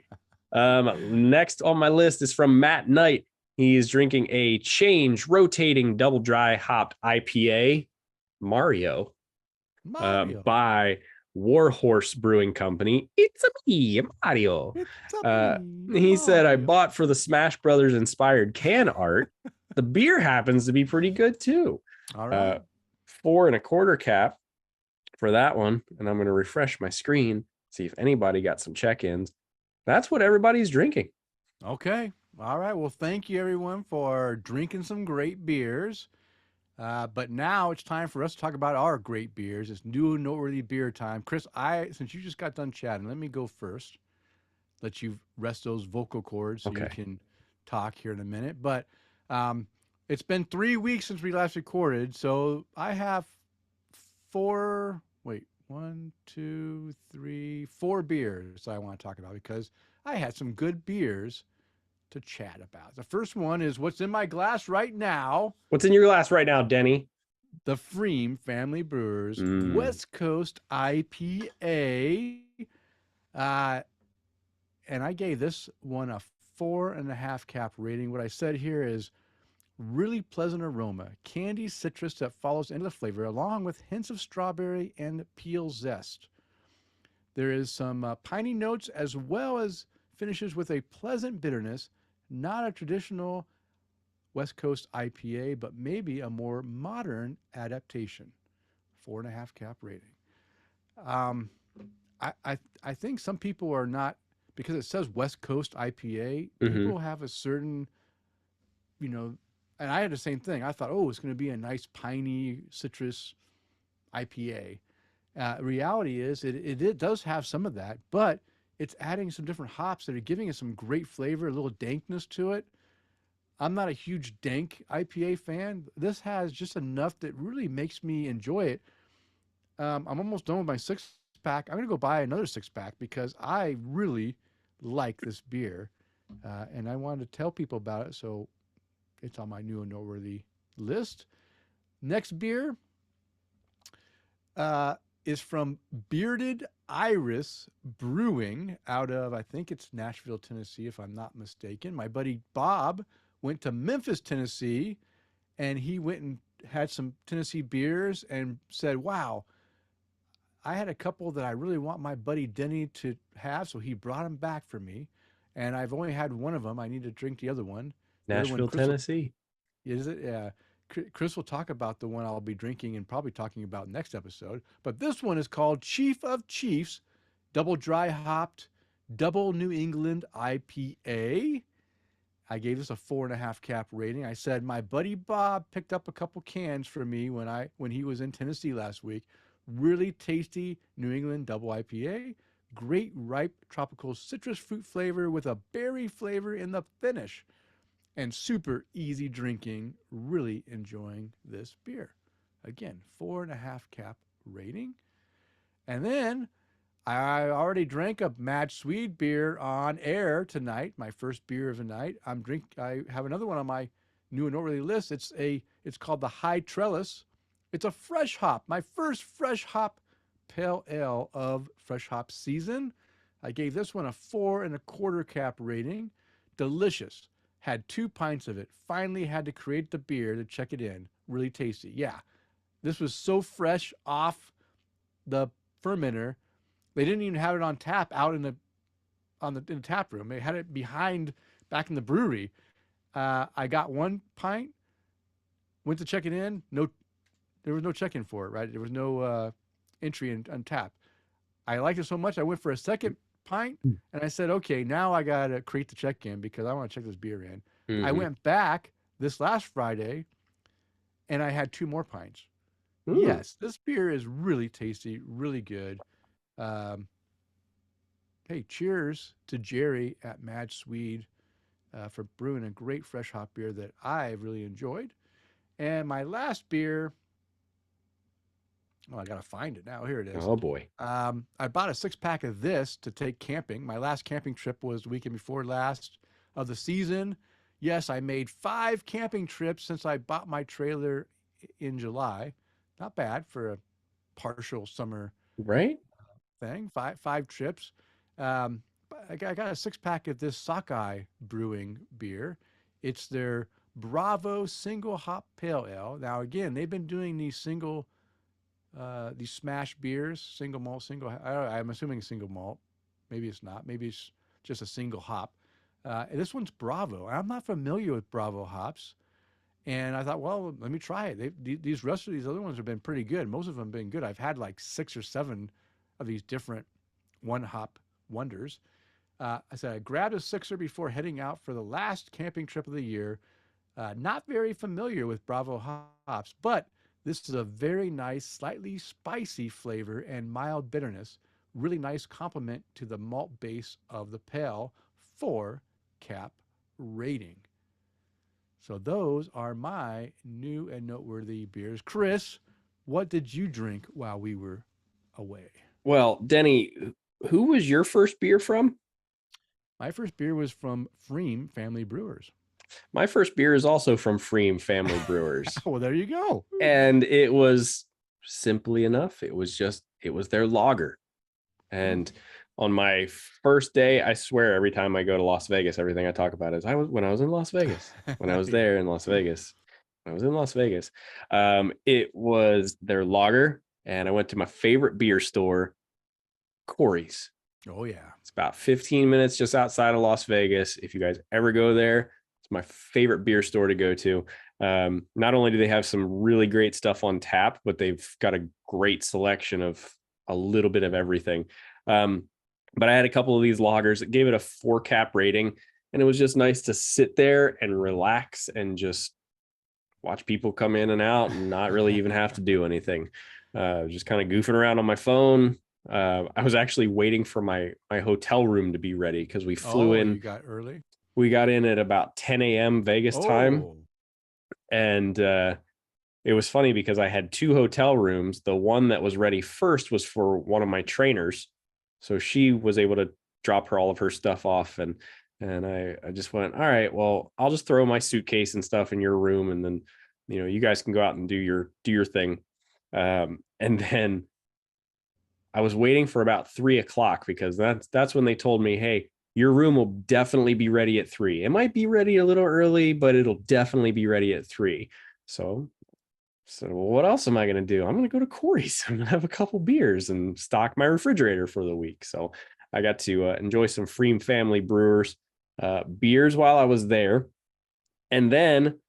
Next on my list is from Matt Knight. He is drinking a Change Rotating Double Dry Hopped IPA, Mario. By Warhorse Brewing Company. It's a me, Mario. He said, I bought for the Smash Brothers inspired can art. The beer happens to be pretty good too. All right. 4 1/4 cap for that one. And I'm going to refresh my screen, see if anybody got some check-ins. That's what everybody's drinking. Okay. All right. Well, thank you everyone for drinking some great beers. But now it's time for us to talk about our great beers. It's new and noteworthy beer time. Chris, since you just got done chatting, let me go first. Let you rest those vocal cords so you can talk here in a minute. But it's been 3 weeks since we last recorded, so I have 4 beers I want to talk about because I had some good beers to chat about. The first one is what's in my glass right now. What's in your glass right now, Denny? The pFriem Family Brewers West Coast IPA. And I gave this one a 4.5 cap rating. What I said here is really pleasant aroma, candy citrus that follows into the flavor, along with hints of strawberry and peel zest. There is some piney notes as well as finishes with a pleasant bitterness. Not a traditional West Coast IPA, but maybe a more modern adaptation. 4.5 cap rating. I think some people are not, because it says West Coast IPA, people have a certain, and I had the same thing. I thought, it's going to be a nice piney citrus IPA. Reality is it does have some of that, but it's adding some different hops that are giving it some great flavor, a little dankness to it. I'm not a huge dank IPA fan. This has just enough that really makes me enjoy it. I'm almost done with my 6-pack. I'm going to go buy another 6-pack because I really like this beer. And I wanted to tell people about it, so it's on my new and noteworthy list. Next beer is from Bearded Iris Brewing out of, I think it's Nashville, Tennessee, if I'm not mistaken. My buddy Bob went to Memphis, Tennessee, and he went and had some Tennessee beers and said, wow, I had a couple that I really want my buddy Denny to have, so he brought them back for me. And I've only had one of them. I need to drink the other one. Nashville, Tennessee. Is it? Yeah. Chris will talk about the one I'll be drinking and probably talking about next episode. But this one is called Chief of Chiefs Double Dry Hopped Double New England IPA. I gave this a 4.5 cap rating. I said my buddy Bob picked up a couple cans for me when he was in Tennessee last week. Really tasty New England double IPA. Great ripe tropical citrus fruit flavor with a berry flavor in the finish. and super easy drinking. Really enjoying this beer. Again, 4.5 cap rating. And then I already drank a Mad Swede beer on air tonight. My first beer of the night. I have another one on my new and noteworthy list. It's called the High Trellis. It's a fresh hop. My first fresh hop pale ale of fresh hop season. I gave this one a 4.25 cap rating. Delicious. Had 2 pints of it. Finally had to create the beer to check it in. Really tasty. Yeah. This was so fresh off the fermenter. They didn't even have it on tap out in the tap room. They had it back in the brewery. I got 1 pint, went to check it in. There was no check-in for it, right? There was no entry on tap. I liked it so much, I went for a second pint, and I said, okay, now I got to create the check-in because I want to check this beer in. Mm-hmm. I went back this last Friday, and I had 2 more pints. Ooh. Yes, this beer is really tasty, really good. Hey, cheers to Jerry at Mad Swede for brewing a great fresh hop beer that I really enjoyed. And my last beer, I got to find it now. Here it is. Oh, boy. I bought a 6-pack of this to take camping. My last camping trip was the weekend before last of the season. Yes, I made 5 camping trips since I bought my trailer in July. Not bad for a partial summer thing. 5 trips. I got a 6-pack of this Sockeye Brewing beer. It's their Bravo single hop pale ale. Now again, they've been doing these smash beers, single malt, I'm assuming single malt. Maybe it's not. Maybe it's just a single hop. This one's Bravo. I'm not familiar with Bravo hops. And I thought, well, let me try it. These rest of these other ones have been pretty good. Most of them have been good. I've had like 6 or 7 of these different 1-hop wonders. I said I grabbed a 6er before heading out for the last camping trip of the year. Not very familiar with Bravo hops, but this is a very nice, slightly spicy flavor and mild bitterness. Really nice complement to the malt base of the pale. 4 cap rating. So those are my new and noteworthy beers. Chris, what did you drink while we were away? Well, Denny, who was your first beer from? My first beer was from pFriem Family Brewers. My first beer is also from pFriem Family Brewers. Well, there you go. And it was simply enough. It was their lager. And on my first day, I swear every time I go to Las Vegas, everything I talk about is when I was in Las Vegas, when I was there in Las Vegas, when I was in Las Vegas. It was their lager, and I went to my favorite beer store, Corey's. Oh yeah. It's about 15 minutes just outside of Las Vegas. If you guys ever go there, it's my favorite beer store to go to. Not only do they have some really great stuff on tap, but they've got a great selection of a little bit of everything. But I had a couple of these lagers that gave it a 4 cap rating, and it was just nice to sit there and relax and just watch people come in and out and not really even have to do anything. Just kind of goofing around on my phone. I was actually waiting for my hotel room to be ready because we flew in. You got early? We got in at about 10 a.m. Vegas time. And it was funny because I had 2 hotel rooms. The one that was ready first was for one of my trainers. So she was able to drop all of her stuff off. And I just went, all right, well, I'll just throw my suitcase and stuff in your room. And then, you guys can go out and do your thing. And then I was waiting for about 3 o'clock because that's when they told me, hey, your room will definitely be ready at 3. It might be ready a little early, but it'll definitely be ready at 3. So what else am I going to do? I'm going to go to Corey's. I'm going to have a couple beers and stock my refrigerator for the week. So I got to enjoy some pFriem Family Brewers beers while I was there. And then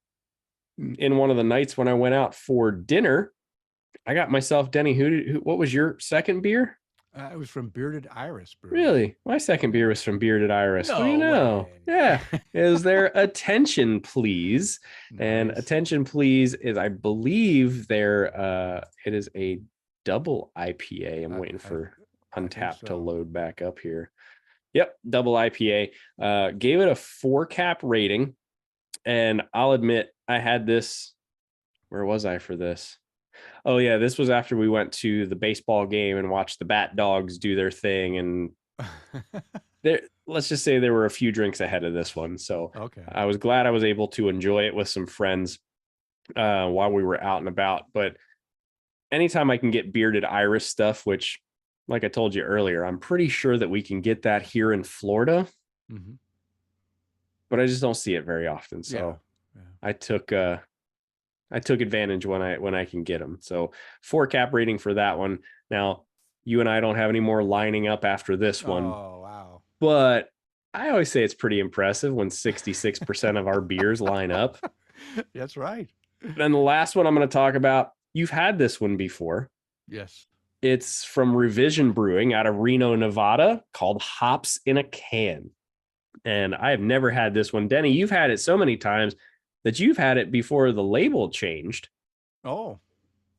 in one of the nights when I went out for dinner, I got myself, Denny, what was your second beer? It was from Bearded Iris Brewery. Really? My second beer was from Bearded Iris. No what do you know? Way. Yeah. Is there Attention Please? Nice. And Attention Please is, I believe, it is a double IPA. I'm waiting for Untapped to load back up here. Yep, double IPA. Gave it a 4 cap rating. And I'll admit, I had this. Where was I for this? Oh yeah, this was after we went to the baseball game and watched the Bat Dogs do their thing. And let's just say there were a few drinks ahead of this one. So okay. I was glad I was able to enjoy it with some friends while we were out and about. But anytime I can get bearded iris stuff, which, like I told you earlier, I'm pretty sure that we can get that here in Florida, but I just don't see it very often. So I took advantage when I can get them. So 4 cap rating for that one. Now, you and I don't have any more lining up after this one. Oh, wow. But I always say it's pretty impressive when 66% of our beers line up. That's right. Then the last one I'm going to talk about, you've had this one before. Yes. It's from Revision Brewing out of Reno, Nevada, called Hops in a Can. And I have never had this one. Denny, you've had it so many times that you've had it before the label changed. Oh.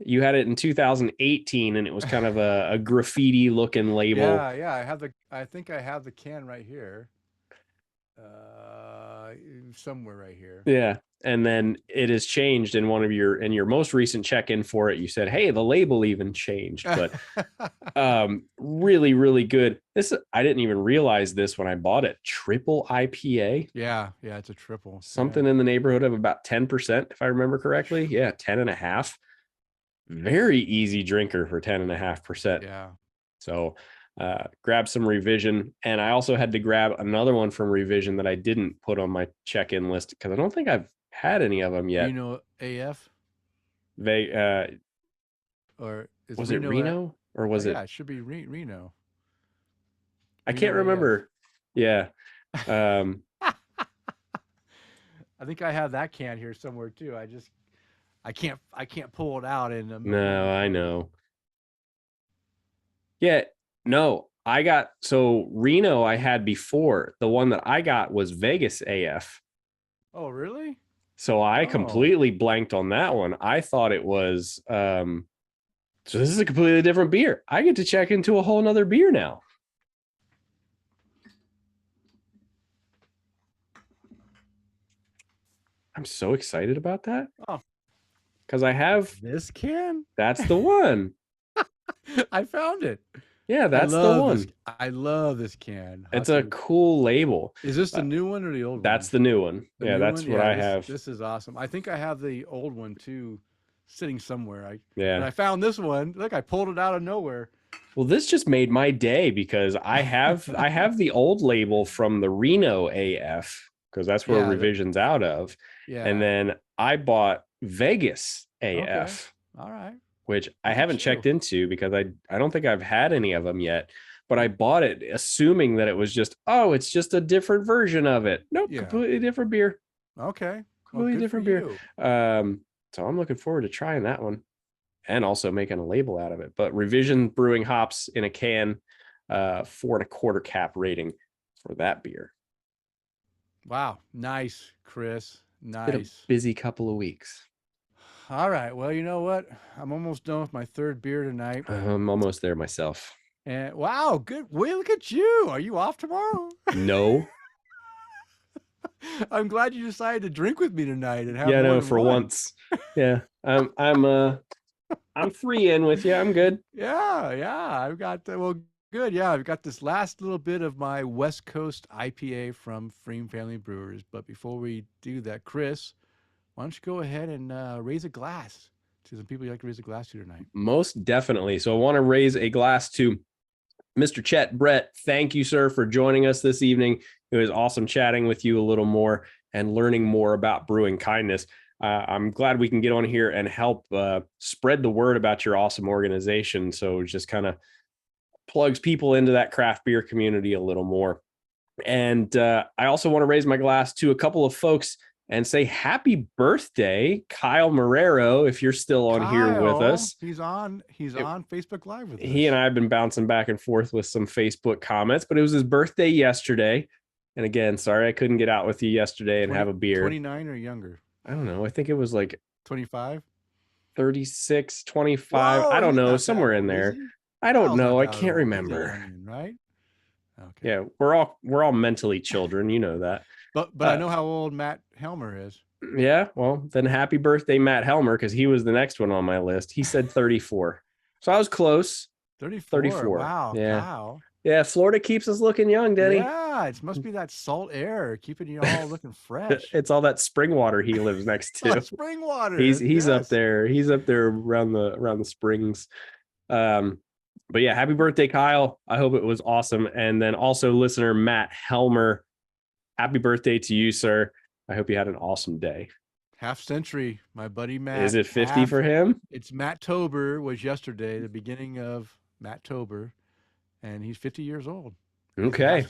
You had it in 2018, and it was kind of a graffiti looking label. Yeah. I think I have the can right here. Somewhere right here. Yeah. And then it has changed in in your most recent check-in for it. You said, hey, the label even changed, but really, really good. I didn't even realize this when I bought it. Triple IPA. Yeah. It's a triple. Something in the neighborhood of about 10%, if I remember correctly. Yeah. 10.5. Very easy drinker for 10.5%. Yeah. So grab some Revision. And I also had to grab another one from Revision that I didn't put on my check-in list because I don't think I've had any of them yet. Reno AF? Or was it Reno? Or was it? Yeah, it should be Reno. I can't remember. Yeah. I think I have that can here somewhere too. I can't pull it out in No, I know. Yeah, no, so Reno I had before. The one that I got was Vegas AF. Oh, really? So I completely blanked on that one. I thought it was so this is a completely different beer. I get to check into a whole nother beer now. I'm so excited about that. Oh. Because I have this can. That's the one. I found it. Yeah, that's the one. I love this can. It's a cool label. Is this the new one or the old one? That's the new one. That's what I have. This is awesome. I think I have the old one too, sitting somewhere. And I found this one. Look, I pulled it out of nowhere. Well, this just made my day because I have the old label from the Reno AF because that's where Revision's out of. Yeah. And then I bought Vegas AF. Okay. All right. Which I haven't checked into because I don't think I've had any of them yet, but I bought it assuming that it was it's just a different version of it. Nope, completely different beer. Okay. Completely different beer. So I'm looking forward to trying that one and also making a label out of it. But Revision Brewing Hops in a Can, 4.25 cap rating for that beer. Wow. Nice, Chris. Nice. Been a busy couple of weeks. All right. Well, you know what? I'm almost done with my third beer tonight. I'm almost there myself. And wow, good. Well, look at you. Are you off tomorrow? No. I'm glad you decided to drink with me tonight and have for once. Yeah. I'm free in with you. I'm good. Yeah. I've got good. Yeah, I've got this last little bit of my West Coast IPA from pFriem Family Brewers. But before we do that, Chris, why don't you go ahead and raise a glass to some people you like to raise a glass to tonight? Most definitely. So I want to raise a glass to Mr. Chet Brett. Thank you, sir, for joining us this evening. It was awesome chatting with you a little more and learning more about brewing kindness. I'm glad we can get on here and help spread the word about your awesome organization. So it just kind of plugs people into that craft beer community a little more. And I also want to raise my glass to a couple of folks and say happy birthday, Kyle Marrero, if you're still on here with us. He's on Facebook Live with us. He and I have been bouncing back and forth with some Facebook comments, but it was his birthday yesterday. And again, sorry I couldn't get out with you yesterday and have a beer. 29 or younger? I don't know. I think it was like 25, 36, 25. I don't know, somewhere in there. I don't know. I can't remember. Right? Okay. Yeah, we're all mentally children, you know that. But I know how old Matt Helmer is. Yeah, well, then happy birthday, Matt Helmer, because he was the next one on my list. He said 34. So I was close. 34. Wow. Yeah. Wow. Yeah, Florida keeps us looking young, Denny. Yeah, it must be that salt air keeping you all looking fresh. It's all that spring water he lives next to. Spring water. He's up there. He's up there around the springs. But yeah, happy birthday, Kyle. I hope it was awesome. And then also listener Matt Helmer, happy birthday to you, sir. I hope you had an awesome day. Half century, my buddy Matt. Is it 50 for him? It's Matt-tober was yesterday, the beginning of Matt-tober, and he's 50 years old. Okay.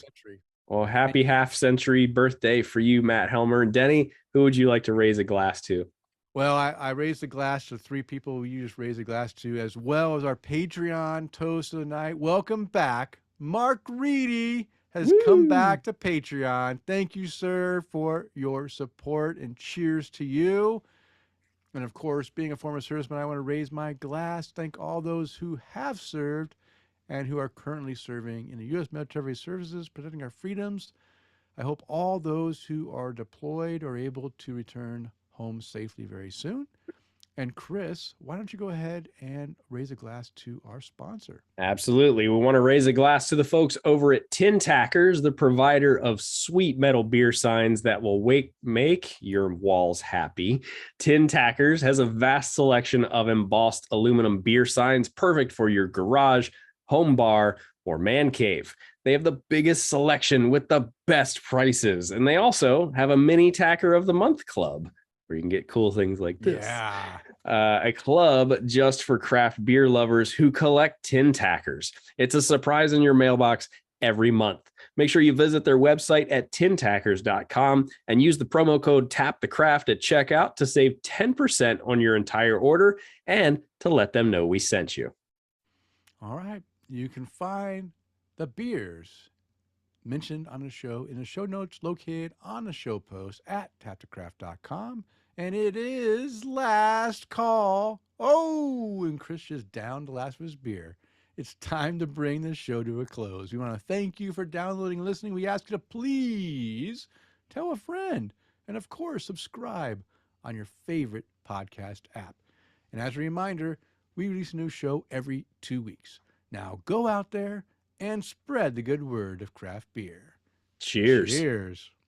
Well, happy half century birthday for you, Matt Helmer. And Denny, who would you like to raise a glass to? Well, I raised a glass to 3 people you just raised a glass to, as well as our Patreon toast of the night. Welcome back. Mark Reedy has come back to Patreon. Thank you, sir, for your support, and cheers to you. And of course, being a former serviceman, I want to raise my glass. Thank all those who have served and who are currently serving in the U.S. military services, protecting our freedoms. I hope all those who are deployed are able to return home safely very soon. And Chris, why don't you go ahead and raise a glass to our sponsor? Absolutely. We want to raise a glass to the folks over at Tin Tackers, the provider of sweet metal beer signs that will make your walls happy. Tin Tackers has a vast selection of embossed aluminum beer signs, perfect for your garage, home bar, or man cave. They have the biggest selection with the best prices. And they also have a mini Tacker of the Month club, where you can get cool things like this. Yeah. A club just for craft beer lovers who collect tin tackers. It's a surprise in your mailbox every month. Make sure you visit their website at tintackers.com and use the promo code TAPTHECRAFT at checkout to save 10% on your entire order and to let them know we sent you. All right. You can find the beers mentioned on the show in the show notes located on the show post at tapthecraft.com. And it is last call. Oh, and Chris just downed the last of his beer. It's time to bring this show to a close. We want to thank you for downloading and listening. We ask you to please tell a friend. And of course, subscribe on your favorite podcast app. And as a reminder, we release a new show every 2 weeks. Now go out there and spread the good word of craft beer. Cheers. Cheers.